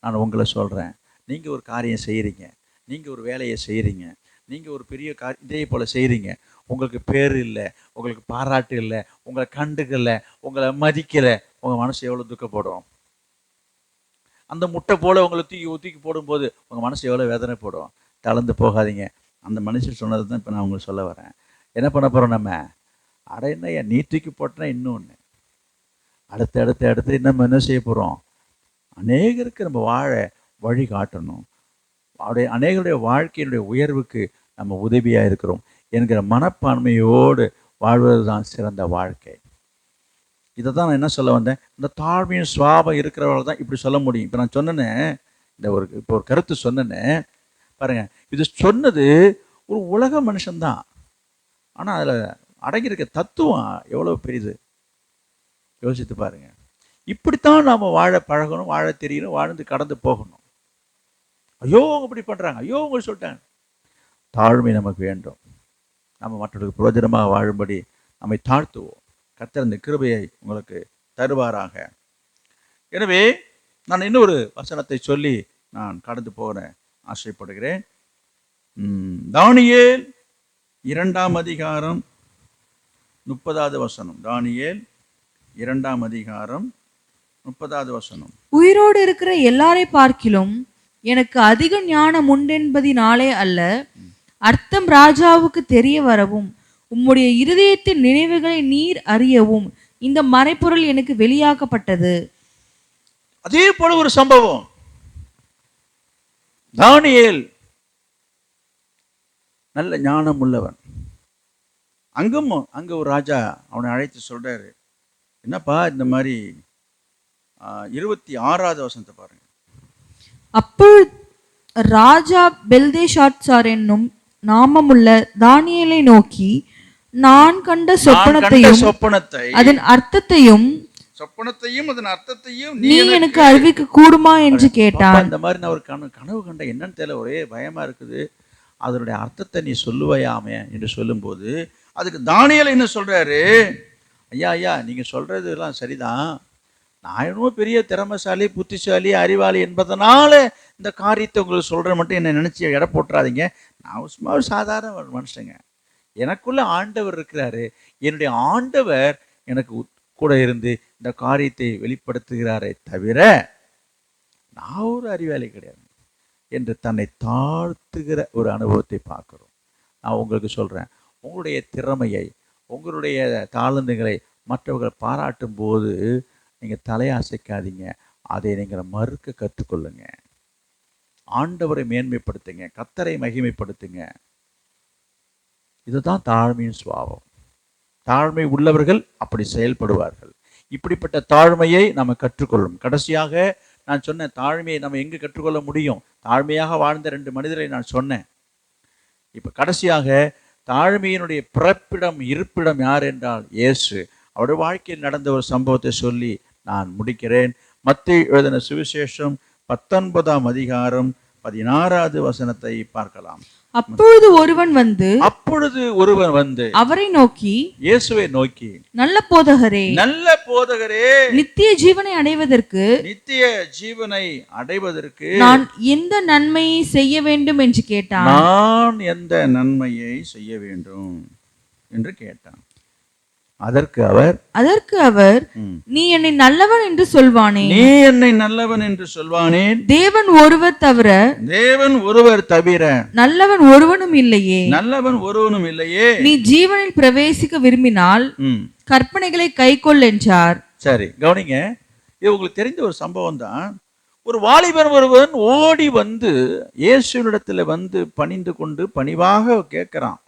நான் உங்களை சொல்கிறேன், நீங்கள் ஒரு காரியம் செய்கிறீங்க, நீங்கள் ஒரு வேலையை செய்கிறீங்க, நீங்கள் ஒரு பெரிய இதே போல் செய்கிறீங்க, உங்களுக்கு பேர் இல்லை, உங்களுக்கு பாராட்டு இல்லை, உங்களை கண்டுக்கலை, உங்களை மதிக்கலை, உங்கள் மனசு எவ்வளோ துக்கப்படும்? அந்த முட்டை போல் உங்களை தூக்கி போடும்போது உங்கள் மனசு எவ்வளோ வேதனைப்படும்? தளர்ந்து போகாதீங்க. அந்த மனுஷன் சொன்னது தான் இப்போ நான் உங்களுக்கு சொல்ல வரேன். என்ன பண்ண போகிறோம் நம்ம? அட என்னையா நீ தூக்கி போட்டனா இன்னொன்று, அடுத்து நம்ம என்ன செய்ய போகிறோம்? அநேகருக்கு நம்ம வாழ வழி காட்டணும். அநேகருடைய வாழ்க்கையினுடைய உயர்வுக்கு நம்ம உதவியாக இருக்கிறோம் என்கிற மனப்பான்மையோடு வாழ்வது தான் சிறந்த வாழ்க்கை. இதை தான் நான் என்ன சொல்ல வந்தேன், இந்த தாழ்மையின் சுவாபம் இருக்கிறவர்கள் தான் இப்படி சொல்ல முடியும். இப்போ நான் சொன்னேன்னு இப்போ ஒரு கருத்து சொன்னேன்னு பாருங்க, இது சொன்னது ஒரு உலக மனுஷன்தான், ஆனால் அதில் அடங்கியிருக்க தத்துவம் எவ்வளோ பெரிது யோசித்து பாருங்க. இப்படித்தான் நாம் வாழ பழகணும், வாழ தெரியணும், வாழ்ந்து கடந்து போகணும். ஐயோ அவங்க இப்படி பண்ணுறாங்க, ஐயோ அவங்க சொல்லிட்டாங்க. தாழ்மை நமக்கு வேண்டும். நம்ம மற்றவர்களுக்கு பிரயோஜனமாக வாழும்படி நம்மை தாழ்த்துவோம். கர்த்தர் இந்த கிருபையை உங்களுக்கு தருவாராக. எனவே நான் இன்னொரு வசனத்தை சொல்லி நான் கடந்து போக ஆசைப்படுகிறேன். தானியேல் 2ஆம் அதிகாரம் 30வது வசனம். தானியேல் 2ஆம் அதிகாரம் 30வது வசனம். உயிரோடு இருக்கிற எல்லாரை பார்க்கிலும் எனக்கு அதிக ஞானம் உண்டென்பதினாலே அல்ல, அர்த்தம் ராஜாவுக்கு தெரிய வரவும் உம்முடைய இருதயத்தின் நினைவுகளை நீர் அறியவும் இந்த மறைப்பொருள் எனக்கு வெளியாக்கப்பட்டது. அதே போல ஒரு சம்பவம். தானியேல் நல்ல ஞானம் உள்ளவன். அங்க ஒரு ராஜா அவனை அழைத்து சொல்றாரு, என்னப்பா இந்த மாதிரி 26வது வசனத்தை பாருங்க. அப்பொழுது ராஜா பெல்தேஷாத்சார் என்னும் நாமமுள்ள தானியேலை நோக்கி, நான் கண்ட சொப்பனத்தை அதன் அர்த்தத்தையும் நீ எனக்கு அறிவிக்க கூடுமா என்று கேட்டான். இந்த மாதிரி நான் ஒரு கனவு கண்ட, என்னன்னு தெரியல, ஒரே பயமா இருக்குது, அதனுடைய அர்த்தத்தை நீ சொல்லுவையாமே என்று சொல்லும்போது அதுக்கு தானியேல் என்ன சொல்றாரு, ஐயா நீங்க சொல்றது எல்லாம் சரிதான், நான் என்னமோ பெரிய திறமைசாலி, புத்திசாலி, அறிவாளி என்பதனால இந்த காரியத்தை உங்களுக்கு சொல்கிறேன் மட்டும் என்ன நினச்சி எடை போட்டுறாதீங்க. நான் சும்மா ஒரு சாதாரண மனுஷங்க. எனக்குள்ள ஆண்டவர் இருக்கிறாரு. என்னுடைய ஆண்டவர் எனக்கு கூட இருந்து இந்த காரியத்தை வெளிப்படுத்துகிறாரே தவிர நான் ஒரு அறிவாளி கிடையாது என்று தன்னை தாழ்த்துகிற ஒரு அனுபவத்தை பார்க்குறோம். நான் உங்களுக்கு சொல்கிறேன், உங்களுடைய திறமையை, உங்களுடைய தாளந்துகளை மற்றவர்கள் பாராட்டும் போது நீங்கள் தலையாசைக்காதீங்க. அதை நீங்கள் மறுக்க கற்றுக்கொள்ளுங்க. ஆண்டவரை மேன்மைப்படுத்துங்க, கர்த்தரை மகிமைப்படுத்துங்க. இதுதான் தாழ்மையின் சுபாவம். தாழ்மை உள்ளவர்கள் அப்படி செயல்படுவார்கள். இப்படிப்பட்ட தாழ்மையை நம்ம கற்றுக்கொள்ளும். கடைசியாக நான் சொன்ன தாழ்மையை நம்ம எங்கே கற்றுக்கொள்ள முடியும்? தாழ்மையாக வாழ்ந்த 2 மனிதரை நான் சொன்னேன். இப்போ கடைசியாக தாழ்மையினுடைய பிறப்பிடம், இருப்பிடம் யார் என்றால் இயேசு. அவருடைய வாழ்க்கையில் நடந்த ஒரு சம்பவத்தை சொல்லி நான் முடிக்கிறேன். மத்தேயு எழுதின சுவிசேஷம் 19ஆம் அதிகாரம் 16வது வசனத்தை பார்க்கலாம். அப்பொழுது ஒருவன் வந்து அவரை நோக்கி, இயேசுவை நோக்கி, நல்ல போதகரே, நித்திய ஜீவனை அடைவதற்கு நான் எந்த நன்மையை செய்ய வேண்டும் என்று கேட்டான். அதற்கு அவர் நீ என்னை நல்லவன் என்று சொல்வானே, தேவன் ஒருவர் தவிர நல்லவன் ஒருவனும் இல்லையே. நீ ஜீவனில் பிரவேசிக்க விரும்பினால் கற்பனைகளை கைக்கொள் என்றார். சரி, கவனிங்க. இது உங்களுக்கு தெரிந்த ஒரு சம்பவம் தான். ஒரு வாலிபன் ஒருவன் ஓடி வந்து இயேசுவினிடத்துல வந்து பணிந்து கொண்டு பணிவாக கேட்கிறான்.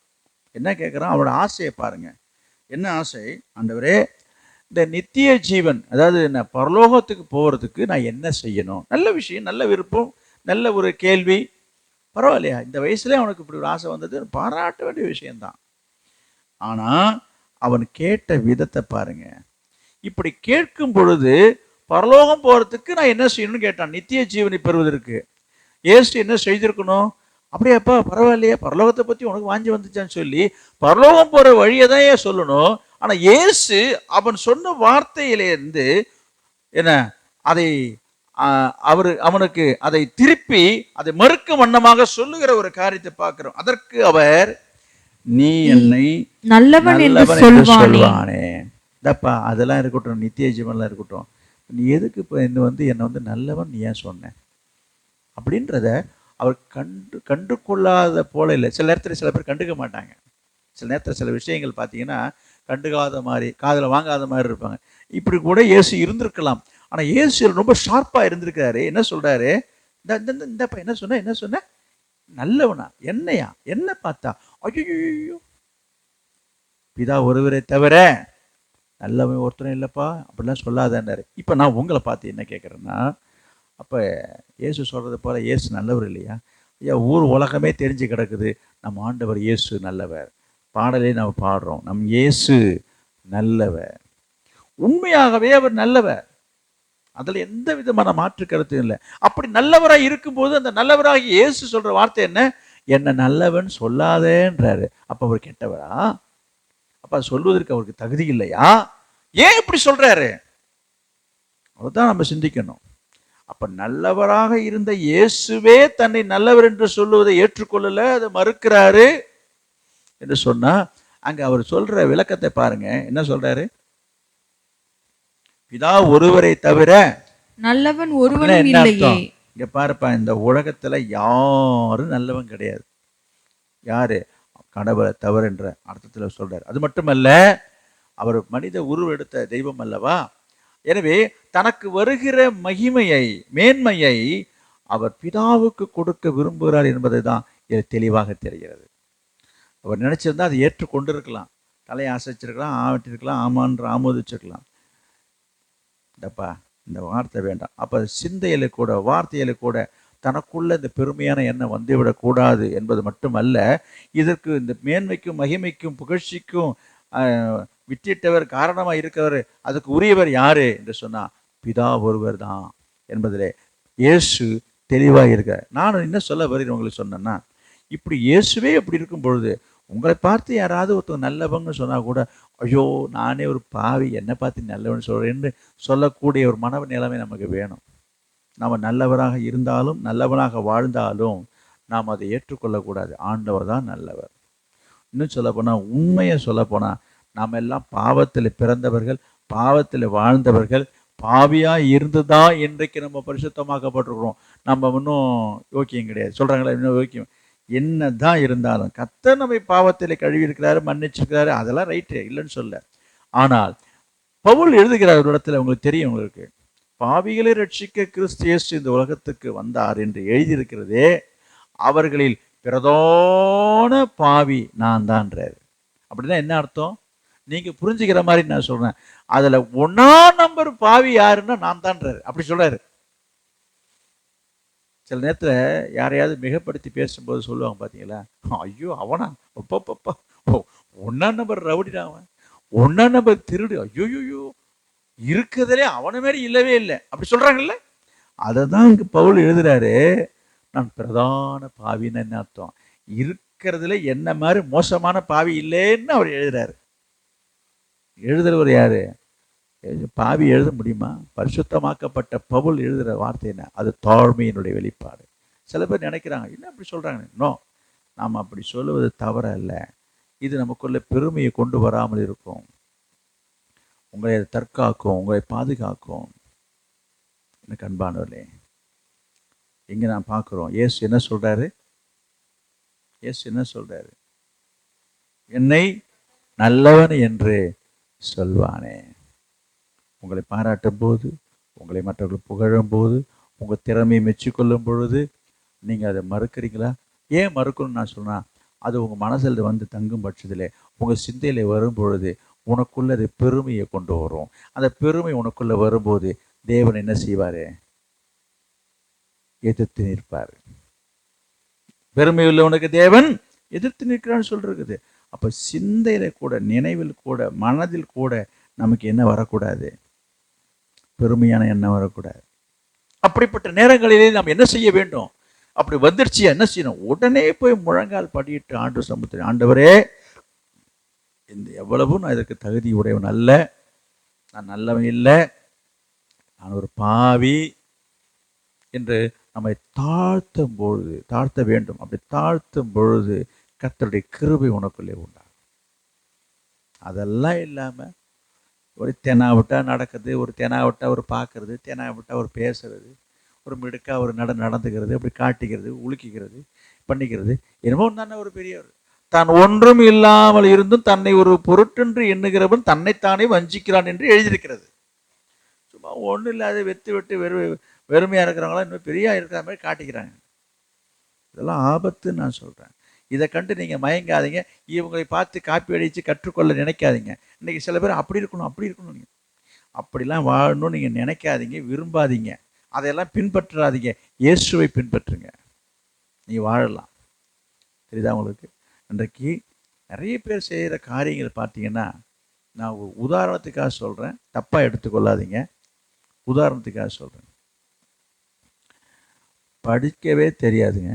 என்ன கேட்கிறான்? அவரோட ஆசையை பாருங்க. என்ன ஆசை? ஆண்டவரே, இந்த நித்திய ஜீவன், அதாவது என்ன, பரலோகத்துக்கு போகிறதுக்கு நான் என்ன செய்யணும்? நல்ல விஷயம், நல்ல விருப்பம், நல்ல ஒரு கேள்வி. பரவாயில்லையா, இந்த வயசுல அவனுக்கு இப்படி ஒரு ஆசை வந்தது, பாராட்ட வேண்டிய விஷயம்தான். ஆனால் அவன் கேட்ட விதத்தை பாருங்க. இப்படி கேட்கும் பொழுது பரலோகம் போகிறதுக்கு நான் என்ன செய்யணும்னு கேட்டான். நித்திய ஜீவனை பெறுவதற்கு இயேசு என்ன செய்திருக்கணும்? அப்படியாப்பா, பரவாயில்லையே, பரலோகத்தை பற்றி உனக்கு வாஞ்சி வந்துச்சான்னு சொல்லி பரலோகம் போகிற வழியை தான் ஏன் சொல்லணும். ஆனால் இயேசு அவன் சொன்ன வார்த்தையிலேருந்து என்ன, அதை அவனுக்கு அதை திருப்பி அதை மறுக்கும் வண்ணமாக சொல்லுகிற ஒரு காரியத்தை பார்க்கிறோம். அதற்கு அவர், நீ என்னை நல்லவன் என்று சொல்வானே. தப்பா, அதெல்லாம் இருக்கட்டும், நித்திய ஜீவன்லாம் இருக்கட்டும், நீ எதுக்கு இப்போ என்னை வந்து நல்லவன் நீ ஏன் சொன்ன அப்படின்றத அவர் கண்டு கொள்ளாத போல இல்லை. சில நேரத்தில் சில பேர் கண்டுக்க மாட்டாங்க. சில நேரத்தில் சில விஷயங்கள் பார்த்தீங்கன்னா கண்டுக்காத மாதிரி, காதில் வாங்காத மாதிரி இருப்பாங்க. இப்படி கூட இயேசு இருந்திருக்கலாம். ஆனால் இயேசு ரொம்ப ஷார்ப்பாக இருந்திருக்காரு. என்ன சொல்கிறாரு? இந்தப்பா என்ன சொன்ன நல்லவனா? என்னையா? என்ன பார்த்தா? ஐயோ, பிதா ஒருவரை தவிர நல்லவன் ஒருத்தரும் இல்லைப்பா, அப்படிலாம் சொல்லாதேன்னாரு. இப்போ நான் உங்களை பார்த்து என்ன கேட்குறேன்னா, அப்போ இயேசு சொல்கிறது போல் இயேசு நல்லவர் இல்லையா? ஐயா, ஊர் உலகமே தெரிஞ்சு கிடக்குது நம்ம ஆண்டவர் இயேசு நல்லவர். பாடலே நம்ம பாடுறோம், நம் இயேசு நல்லவர். உண்மையாகவே அவர் நல்லவர், அதில் எந்த விதமான மாற்று கருத்தும் இல்லை. அப்படி நல்லவராக இருக்கும்போது அந்த நல்லவராக இயேசு சொல்கிற வார்த்தை என்ன? என்ன நல்லவன் சொல்லாதேன்றாரு. அப்போ அவர் கெட்டவரா? அப்போ சொல்வதற்கு அவருக்கு தகுதி இல்லையா? ஏன் இப்படி சொல்றாரு? அதுதான் நம்ம சிந்திக்கணும். அப்ப நல்லவராக இருந்த இயேசுவே தன்னை நல்லவர் என்று சொல்லுவதை ஏற்றுக்கொள்ளல, அதை மறுக்கிறாரு என்று சொன்னா, அங்க அவர் சொல்ற விளக்கத்தை பாருங்க. என்ன சொல்றாரு? பிதா ஒருவரை தவிர நல்லவன் ஒருவனும் இல்லையே. இங்க பாருப்பா, இந்த உலகத்துல யாரும் நல்லவன் கிடையாது. யாரு? கடவுளை தவிர என்ற அர்த்தத்துல சொல்றாரு. அது மட்டுமல்ல, அவர் மனித உருவெடுத்த தெய்வம் அல்லவா? எனவே தனக்கு வருகிற மகிமையை, மேன்மையை அவர் பிதாவுக்கு கொடுக்க விரும்புகிறார் என்பதை தான் இது தெளிவாக தெரிகிறது. அவர் நினைச்சிருந்தா அதை ஏற்றுக்கொண்டிருக்கலாம், தலையை அசைச்சிருக்கலாம், ஆவட்டிருக்கலாம், ஆமான்ற ஆமோதிச்சிருக்கலாம். இந்தப்பா இந்த வார்த்தை வேண்டாம். அப்போ சிந்தையில கூட, வார்த்தையில கூட தனக்குள்ள இந்த பெருமையான எண்ணம் வந்துவிடக்கூடாது என்பது மட்டுமல்ல, இதற்கு இந்த மேன்மைக்கும் மகிமைக்கும் புகழ்ச்சிக்கும் விட்டிட்டவர், காரணமாக இருக்கிறவர், அதுக்கு உரியவர் யாரு என்று சொன்னா பிதா ஒருவர் தான் என்பதிலே இயேசு தெளிவாக இருக்கார். நான் என்ன சொல்ல வருகிறேன் உங்களுக்கு சொன்னேன்னா, இப்படி இயேசுவே அப்படி இருக்கும் பொழுது உங்களை பார்த்து யாராவது ஒருத்தர் நல்லவங்கன்னு சொன்னா கூட, ஐயோ நானே ஒரு பாவி, என்னை பார்த்து நல்லவன் சொல்றேன்னு சொல்லக்கூடிய ஒரு மன நிலைமை நமக்கு வேணும். நாம் நல்லவராக இருந்தாலும் நல்லவனாக வாழ்ந்தாலும் நாம் அதை ஏற்றுக்கொள்ளக்கூடாது. ஆண்டவர் தான் நல்லவர். இன்னும் சொல்லப்போனால், உண்மையை சொல்லப்போனால், நாம் எல்லாம் பாவத்தில் பிறந்தவர்கள், பாவத்தில் வாழ்ந்தவர்கள், பாவியாக இருந்துதான் இன்றைக்கு நம்ம பரிசுத்தமாக்கப்பட்டிருக்கிறோம். நம்ம இன்னும் யோக்கியம் கிடையாது சொல்கிறாங்களே, இன்னும் யோக்கியம் என்ன தான் இருந்தாலும் கர்த்தர் நம்மை பாவத்தில் கழுவி இருக்கிறாரு, மன்னிச்சிருக்கிறாரு, அதெல்லாம் ரைட்டு, இல்லைன்னு சொல்ல. ஆனால் பவுல் எழுதுகிறார் ஒரு இடத்துல, உங்களுக்கு தெரியும், உங்களுக்கு பாவிகளை ரட்சிக்க கிறிஸ்து இயேசு இந்த உலகத்துக்கு வந்தார் என்று எழுதியிருக்கிறதே, அவர்களில் பிரதான பாவி நான் தான்றாரு. அப்படின்னா என்ன அர்த்தம்? நீங்க புரிஞ்சுக்கிற மாதிரி நான் சொல்றேன். அதுல 1 நம்பர் பாவி யாருன்னா நான் தான்றாரு. அப்படி சொல்றாரு. சில நேரத்துல யாரையாவது மிகப்படுத்தி பேசும்போது சொல்லுவாங்க பாத்தீங்களா, ஐயோ அவனா, ஒப்பப்பப்பா, 1 நம்பர் ரவுடிடா அவன், 1 நம்பர் திருடு, ஐயோ இருக்கிறதுலே அவன மாதிரி இல்லவே இல்லை, அப்படி சொல்றாங்கல்ல. அதை தான் இங்க பவுல் எழுதுறாரு. நான் பிரதான பாவின்னு என்ன அர்த்தம்? இருக்கிறதுல என்ன மாதிரி மோசமான பாவி இல்லைன்னு அவர் எழுதுறாரு. எழுதுறவர் யாரு? பாவி எழுத முடியுமா? பரிசுத்தமாக்கப்பட்ட பவுல் எழுதுகிற வார்த்தை என்ன? அது தாழ்மையினுடைய வெளிப்பாடு. சில பேர் நினைக்கிறாங்க, என்ன அப்படி சொல்றாங்க? நோ, நாம் அப்படி சொல்லுவது தவறு அல்ல. இது நமக்குள்ள பெருமையை கொண்டு வராமல் இருக்கும், உங்களை தற்காக்கும், உங்களை பாதுகாக்கும். எனக்கு அன்பானவர்களே, இங்க நான் பார்க்கிறோம், இயேசு என்ன சொல்றாரு? இயேசு என்ன சொல்றாரு? என்னை நல்லவன் என்று சொல்வானே. உங்களை பாராட்டும் போது, உங்களை மற்றவர்கள் புகழும் போது, உங்கள் திறமையை மெச்சிக்கொள்ளும் பொழுது நீங்கள் அதை மறுக்கிறீங்களா? ஏன் மறுக்கணும்னு நான் சொன்னா, அது உங்கள் மனசில் வந்து தங்கும் பட்சத்தில், உங்கள் சிந்தையில் வரும் பொழுது உனக்குள்ள அது பெருமையை கொண்டு வரும். அந்த பெருமை உனக்குள்ள வரும்போது தேவன் என்ன செய்வார்? எதிர்த்து நிற்பார். பெருமை உள்ளவனுக்கு தேவன் எதிர்த்து நிற்கிறான்னு சொல்றது. அப்ப சிந்தையில கூட, நினைவில் கூட, மனதில் கூட நமக்கு என்ன வரக்கூடாது? பெருமையான எண்ணம் வரக்கூடாது. அப்படிப்பட்ட நேரங்களிலே நாம் என்ன செய்ய வேண்டும்? அப்படி வந்துருச்சு என்ன செய்யணும்? உடனே போய் முழங்கால் படியிட்டு ஆண்டு சமுத்திரம், ஆண்டவரே, இந்த எவ்வளவும் நான் இதற்கு தகுதி உடையவன் அல்ல, நான் நல்லவன் இல்லை, நான் ஒரு பாவி என்று நம்மை தாழ்த்தும் பொழுது, தாழ்த்த வேண்டும். அப்படி தாழ்த்தும் பொழுது கர்த்தருடைய கிருபை உனக்குள்ளே உண்டாகும். அதெல்லாம் இல்லாம ஒரு தெனாவிட்டா நடக்குது, ஒரு தெனாவிட்டா ஒரு பார்க்கறது, தெனாவிட்டா ஒரு பேசுறது, ஒரு மிடுக்கா ஒரு நடந்துக்கிறது, அப்படி காட்டிக்கிறது, உலுக்கிக்கிறது, பண்ணிக்கிறது, என்னமோ தானே ஒரு பெரியவர். தான் ஒன்றும் இல்லாமல் இருந்தும் தன்னை ஒரு பொருட்டென்று எண்ணுகிறவன் தன்னைத்தானே வஞ்சிக்கிறான் என்று எழுதியிருக்கிறது. சும்மா ஒன்றும் இல்லாத வெத்து வெறுமையாக இருக்கிறவங்களாம் இன்னும் பெரியா இருக்கிற மாதிரி காட்டிக்கிறாங்க. இதெல்லாம் ஆபத்துன்னு நான் சொல்கிறேன். இதை கண்டு நீங்கள் மயங்காதீங்க. இவங்களை பார்த்து காப்பி அடித்து கற்றுக்கொள்ள நினைக்காதீங்க. இன்றைக்கி சில பேர் அப்படி இருக்கணும் நீங்கள் அப்படிலாம் வாழணும்னு நீங்கள் நினைக்காதீங்க, விரும்பாதீங்க, அதையெல்லாம் பின்பற்றாதீங்க. இயேசுவை பின்பற்றுங்க, நீ வாழலாம். தெரியுதா உங்களுக்கு? இன்றைக்கு நிறைய பேர் செய்கிற காரியங்கள் பார்த்தீங்கன்னா, நான் உதாரணத்துக்காக சொல்கிறேன், தப்பாக எடுத்துக்கொள்ளாதீங்க. உதாரணத்துக்காக சொல்கிறேன். படிக்கவே தெரியாதுங்க,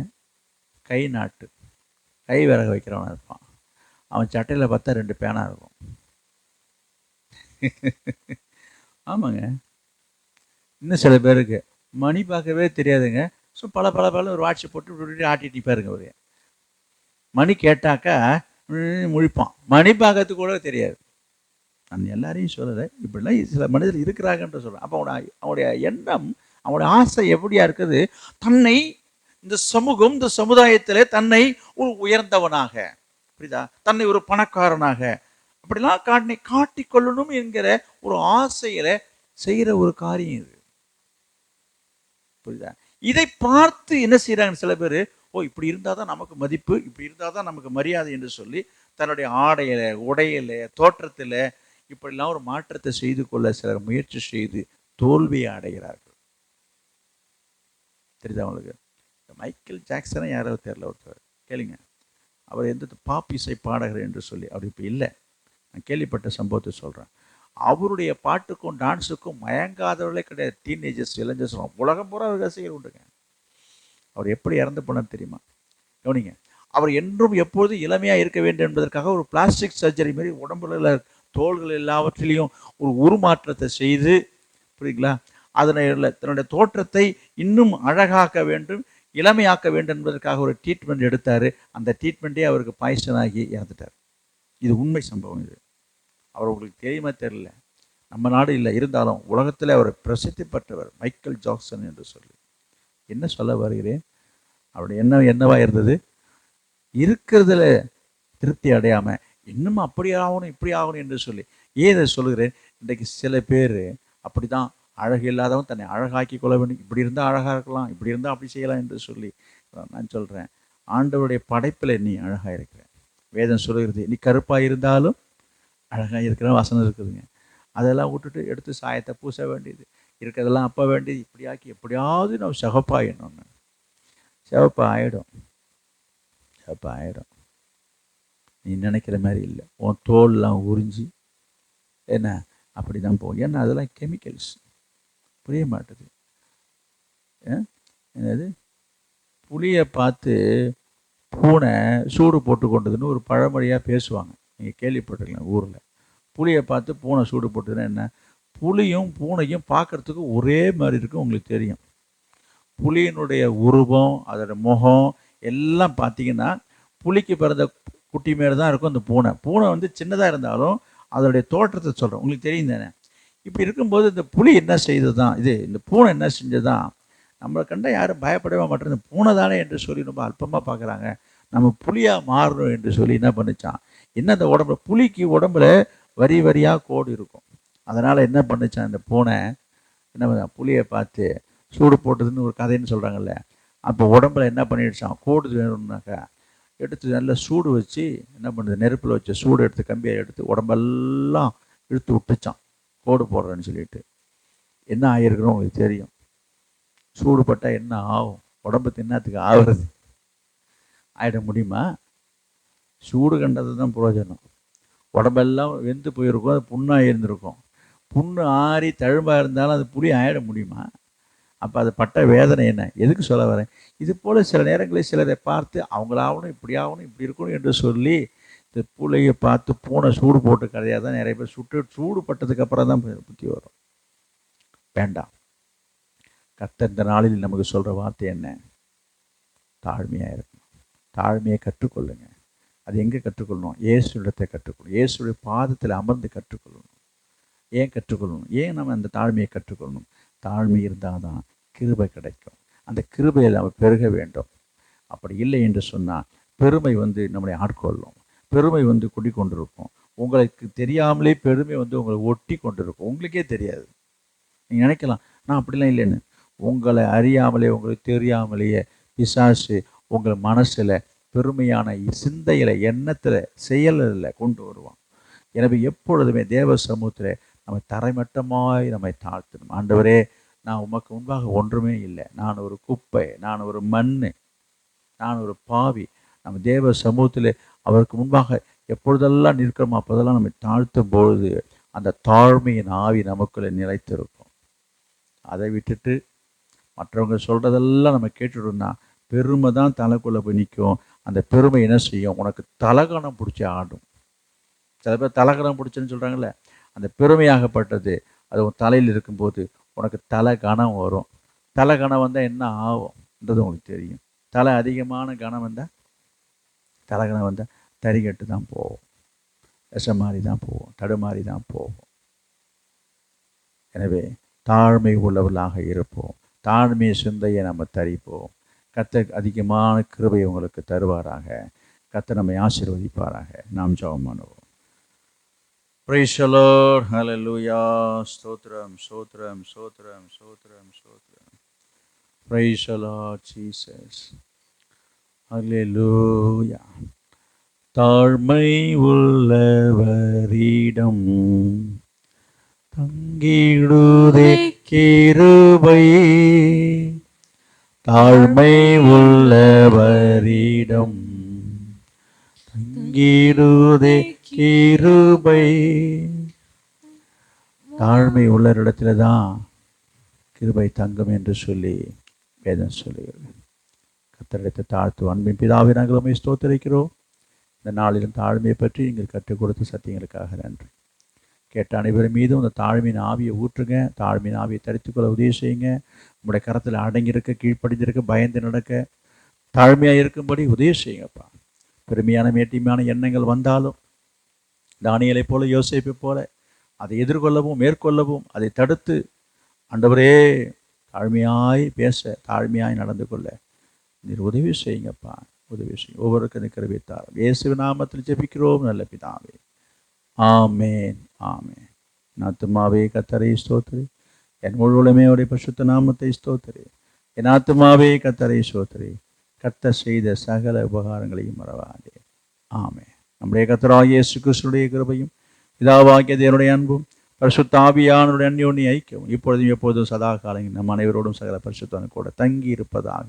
கை நாட்டு கை விறகு வைக்கிறவனாக இருப்பான். அவன் சட்டையில் பார்த்தா 2 பேனா இருக்கும். ஆமாங்க. இன்னும் சில பேருக்கு மணி பார்க்கவே தெரியாதுங்க. ஸோ பல ஒரு வாட்சை போட்டு ஆட்டிட்டு பாருங்க. ஒரு மணி கேட்டாக்கா முழிப்பான். மணி பார்க்கறதுக்கு கூட தெரியாது. நான் எல்லாரையும் சொல்லலை, இப்படிலாம் சில மனிதர்கள் இருக்கிறாங்கன்ற சொல்கிறேன். அப்போ அவனுடைய எண்ணம், அவனுடைய ஆசை எப்படியா இருக்குது? தன்னை இந்த சமூகம், இந்த சமுதாயத்திலே தன்னை ஒரு உயர்ந்தவனாக, புரியுதா, தன்னை ஒரு பணக்காரனாக அப்படிலாம் காட்டிக்கொள்ளணும் என்கிற ஒரு ஆசையில செய்கிற ஒரு காரியம் இது. புரியுதா? இதை பார்த்து என்ன செய்யறாங்க சில பேர், ஓ இப்படி இருந்தால் தான் நமக்கு மதிப்பு, இப்படி இருந்தால் தான் நமக்கு மரியாதை என்று சொல்லி தன்னுடைய ஆடையில, உடையில, தோற்றத்தில் இப்படிலாம் ஒரு மாற்றத்தை செய்து கொள்ள சிலர் முயற்சி செய்து தோல்வியை அடைகிறார்கள். தெரியுதா உங்களுக்கு? மைக்கேல் ஜாக்சனை யாரோ தெரியல, ஒருத்தர் கேளுங்க. அவர் எந்த பாப் இசை பாடகர் என்று சொல்லி, அவர் இப்போ இல்லை, நான் கேள்விப்பட்ட சம்பவத்தை சொல்கிறேன். அவருடைய பாட்டுக்கும் டான்ஸுக்கும் மயங்காதவர்களே கிடையாது. டீனேஜர்ஸ், இளைஞர்ஸ், உலகம் பூரா அவர் ரசிகர் உண்டுங்க. அவர் எப்படி இறந்து போனார் தெரியுமா? கவனிங்க. அவர் என்றும் எப்பொழுது இளமையாக இருக்க வேண்டும் என்பதற்காக ஒரு பிளாஸ்டிக் சர்ஜரி மாரி உடம்புல தோள்கள் எல்லாவற்றிலையும் ஒரு உருமாற்றத்தை செய்து, புரியுங்களா, அதனால் தன்னுடைய தோற்றத்தை இன்னும் அழகாக்க வேண்டும், இளமையாக்க வேண்டும் என்பதற்காக ஒரு ட்ரீட்மெண்ட் எடுத்தார். அந்த ட்ரீட்மெண்ட்டே அவருக்கு பாய்சன் ஆகி இறந்துட்டார். இது உண்மை சம்பவம். இது அவர் உங்களுக்கு தெரியுமா தெரியல, நம்ம நாடு இல்லை, இருந்தாலும் உலகத்தில் அவர் பிரசித்தி பெற்றவர் மைக்கேல் ஜாக்சன் என்று சொல்லி. என்ன சொல்ல வருகிறேன்? அவருடைய எண்ணம் என்னவா இருந்தது? இருக்கிறதுல திருப்தி அடையாமல் இன்னும் அப்படி ஆகணும் இப்படி ஆகணும் என்று சொல்லி. ஏன் இதை சொல்லுகிறேன்? இன்றைக்கு சில பேர் அப்படி தான், அழகு இல்லாதவன் தன்னை அழகாக்கி கொள்ள வேண்டும், இப்படி இருந்தால் அழகாக இருக்கலாம், இப்படி இருந்தால் அப்படி செய்யலாம் என்று சொல்லி. நான் சொல்கிறேன், ஆண்டவருடைய படைப்பில் நீ அழகாக இருக்கிற. வேதம் சொல்லுகிறது, நீ கருப்பாக இருந்தாலும் அழகாக இருக்கிற வசனம் இருக்குதுங்க. அதெல்லாம் விட்டுட்டு எடுத்து சாயத்தை பூச வேண்டியது, இருக்கிறதெல்லாம் அப்போ வேண்டியது, இப்படியாக்கி எப்படியாவது நம்ம சிவப்பாயிடணும். சிவப்பாயிடும், சிவப்பாயிடும். நீ நினைக்கிற மாதிரி இல்லை. உன் தோல்லாம் உறிஞ்சி என்ன அப்படி தான் போகும். ஏன்னா அதெல்லாம் கெமிக்கல்ஸ். புரிய மாட்டுது. என்னது, புளியை பார்த்து பூனை சூடு போட்டு கொண்டதுன்னு ஒரு பழமொழியாக பேசுவாங்க, நீங்கள் கேள்விப்பட்டிருக்கலாம் ஊரில். புளியை பார்த்து பூனை சூடு போட்டதுன்னா என்ன? புளியும் பூனையும் பார்க்குறதுக்கு ஒரே மாதிரி இருக்கும், உங்களுக்கு தெரியும். புலியினுடைய உருவம், அதோட முகம் எல்லாம் பார்த்தீங்கன்னா புலிக்கு பிறந்த குட்டி மாரி தான் இருக்கும் அந்த பூனை. பூனை வந்து சின்னதாக இருந்தாலும் அதோடைய தோற்றத்தை சொல்கிறோம், உங்களுக்கு தெரியும் தானே? இப்படி இருக்கும்போது இந்த புலி என்ன செய்தது தான், இந்த பூனை என்ன செஞ்சதான், நம்மளை கண்டால் யாரும் பயப்படவே மாட்டேன், இந்த பூனை தானே என்று சொல்லி ரொம்ப அல்பமாக பார்க்குறாங்க. நம்ம புலியாக மாறணும் என்று சொல்லி என்ன பண்ணிச்சான், என்ன அந்த உடம்புல, புலிக்கு உடம்புல வரி வரியாக கோடு இருக்கும். அதனால் என்ன பண்ணிச்சான் இந்த பூனை, என்ன புலியை பார்த்து சூடு போட்டதுன்னு ஒரு கதைன்னு சொல்கிறாங்கல்ல, அப்போ உடம்புல என்ன பண்ணிடுச்சான், கோடு வேணும்னாக்கா எடுத்து நல்லா சூடு வச்சு என்ன பண்ணுது, நெருப்பில் வச்ச சூடு எடுத்து கம்பியை எடுத்து உடம்பெல்லாம் இழுத்து விட்டுச்சான், கோடு போடுறேன்னு சொல்லிட்டு. என்ன ஆகிருக்கணும் உங்களுக்கு தெரியும். சூடுபட்டால் என்ன ஆகும், உடம்பு தின்னத்துக்கு ஆகுறது, ஆகிட முடியுமா? சூடு கண்டது தான் பிரயோஜனம். உடம்பெல்லாம் வெந்து போயிருக்கும், அது புண்ணாக இருந்திருக்கும். புண்ணு ஆறி தழும்பாக இருந்தாலும் அது புளி ஆகிட முடியுமா? அப்போ அது பட்ட வேதனை என்ன, எதுக்கு சொல்ல வரேன்? இது போல் சில நேரங்களில் சிலரை பார்த்து அவங்களாகணும் இப்படி ஆகணும் இப்படி இருக்கணும் என்று சொல்லி இந்த புளியை பார்த்து பூனை சூடு போட்டு கதையாக தான் நிறைய பேர் சூடு பட்டதுக்கு அப்புறம் தான் புத்தி வரும். வேண்டாம். கர்த்தர் இந்த நாளில் நமக்கு சொல்கிற வார்த்தை என்ன? தாழ்மையாக இருக்கணும். தாழ்மையை கற்றுக்கொள்ளுங்க. அது எங்கே கற்றுக்கொள்ளணும்? இயேசுவிடத்தை கற்றுக்கொள்ளணும். இயேசுடைய பாதத்தில் அமர்ந்து கற்றுக்கொள்ளணும். ஏன் கற்றுக்கொள்ளணும்? ஏன் நம்ம அந்த தாழ்மையை கற்றுக்கொள்ளணும்? தாழ்மை இருந்தால் தான் கிருபை கிடைக்கும். அந்த கிருபையில் நம்ம பெருக வேண்டும். அப்படி இல்லை என்று சொன்னால் பெருமை வந்து நம்மளை ஆட்கொள்ளும். பெருமை வந்து குடிக்கொண்டிருக்கும். உங்களுக்கு தெரியாமலே பெருமை வந்து உங்களை ஒட்டி கொண்டிருக்கும். உங்களுக்கே தெரியாது. நீங்கள் நினைக்கலாம் நான் அப்படிலாம் இல்லைன்னு. உங்களை அறியாமலே, உங்களுக்கு தெரியாமலேயே பிசாசு உங்கள் மனசில் பெருமையான சிந்தையில், எண்ணத்தில், செயலில் கொண்டு வருவான். எனவே எப்பொழுதுமே தேவ சமூகத்தில் நம்ம தரைமட்டமாய் நம்மை தாழ்த்தணும். ஆண்டவரே, நான் உமக்கு முன்பாக ஒன்றுமே இல்லை, நான் ஒரு குப்பை, நான் ஒரு மண், நான் ஒரு பாவி. நம்ம தேவ சமூகத்தில் அவருக்கு முன்பாக எப்பொழுதெல்லாம் நிற்கிறோமோ அப்போதெல்லாம் நம்ம தாழ்த்தும் பொழுது அந்த தாழ்மையின் ஆவி நமக்குள்ளே நிலைத்திருக்கும். அதை விட்டுட்டு மற்றவங்க சொல்கிறதெல்லாம் நம்ம கேட்டுட்டோம்னா பெருமை தான் தலைக்குள்ளே போய் நிற்கும். அந்த பெருமை என்ன செய்யும்? உனக்கு தலகணம் பிடிச்சி ஆடும். சில பேர் தலகணம் பிடிச்சுன்னு சொல்கிறாங்களே, அந்த பெருமையாகப்பட்டது அது உன் தலையில் இருக்கும்போது உனக்கு தலை கணம் வரும். தலை கணம் வந்தால் என்ன ஆகும்ன்றது உங்களுக்கு தெரியும். தலை அதிகமான கணம் வந்தால், தலைகணம் வந்தால் தறிகட்டு தான் போகும், விஷமாரி தான் போகும், தடுமாறி தான் போகும். எனவே தாழ்மை உள்ளவர்களாக இருப்போம். தாழ்மை சிந்தையை நம்ம தரிப்போம். கர்த்தர் அதிகமான கிருபை உங்களுக்கு தருவாராக. கர்த்தர் நம்மை ஆசீர்வதிப்பாராக. நாம் ஜெபம் பண்ணுவோம். Praise the Lord. Hallelujah. ஸ்தோத்திரம், ஸ்தோத்திரம், ஸ்தோத்திரம், ஸ்தோத்திரம், ஸ்தோத்திரம். Praise the Lord Jesus. Hallelujah. தாழ்மை உள்ளவரிடம் தங்கிடுதே கிருபை. தாழ்மை உள்ளவரிடம் தங்கிடுதே கிருபை. தாழ்மை உள்ளவரிடத்துல தான் கிருபை தங்கும் என்று சொல்லி வேதம் சொல்லுகிறது. கர்த்தரிடத்தை தாழ்த்து. அன்பின் பிதாவே, நாங்கள் உம்மை ஸ்தோத்திரிக்கிறோம். இந்த நாளிலும் தாழ்மையை பற்றி நீங்கள் கற்றுக் கொடுத்த சத்தியங்களுக்காக நன்றி. கேட்ட அனைவரும் மீதும் அந்த தாழ்மையின் ஆவியை ஊற்றுங்க. தாழ்மையின் ஆவியை தரித்துக்கொள்ள உதவி செய்யுங்க. உங்களுடைய கரத்தில் அடங்கியிருக்க, கீழ்ப்படிந்திருக்க, பயந்து நடக்க, தாழ்மையாக இருக்கும்படி உதவி செய்யுங்கப்பா. பெருமையான மேட்டிமையான எண்ணங்கள் வந்தாலும் தானியேலை போல, யோசேப்பை போல அதை எதிர்கொள்ளவும் மேற்கொள்ளவும் அதை தடுத்து, ஆண்டவரே தாழ்மையாய் பேச, தாழ்மையாய் நடந்து கொள்ள நீர் உதவி செய்யுங்கப்பா. உதவி செய்யும். ஒவ்வொருக்கும் இந்த கிருபை தாரும். இயேசுவின் நாமத்தில் ஜெபிக்கிறோம் நல்ல பிதாவே. ஆமென், ஆமென். என் ஆத்துமாவே கர்த்தரை ஸ்தோத்திரி, என் முழுவதுமே அவருடைய பரிசுத்த நாமத்தை ஸ்தோத்திரி. என் ஆத்துமாவே கர்த்தரை ஸ்தோத்திரி, கர்த்தர் செய்த சகல உபகாரங்களையும் மறவாதே. ஆமென். நம்முடைய கர்த்தராகிய இயேசு கிறிஸ்துவினுடைய கிருபையும் பிதாவாகிய தேவனுடைய அன்பும் பரிசுத்த ஆவியானவருடைய அந்யோன்ய ஐக்கியம் இப்பொழுதும் எப்பொழுதும் சதா காலங்களில் நம் அனைவரோடும் சகல பரிசுத்தவான்களோடு கூட தங்கி இருப்பதாக.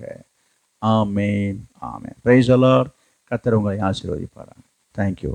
Amen, amen. Praise the Lord. கர்த்தர் உங்களை ஆசீர்வதிப்பாராக. தேங்க்யூ.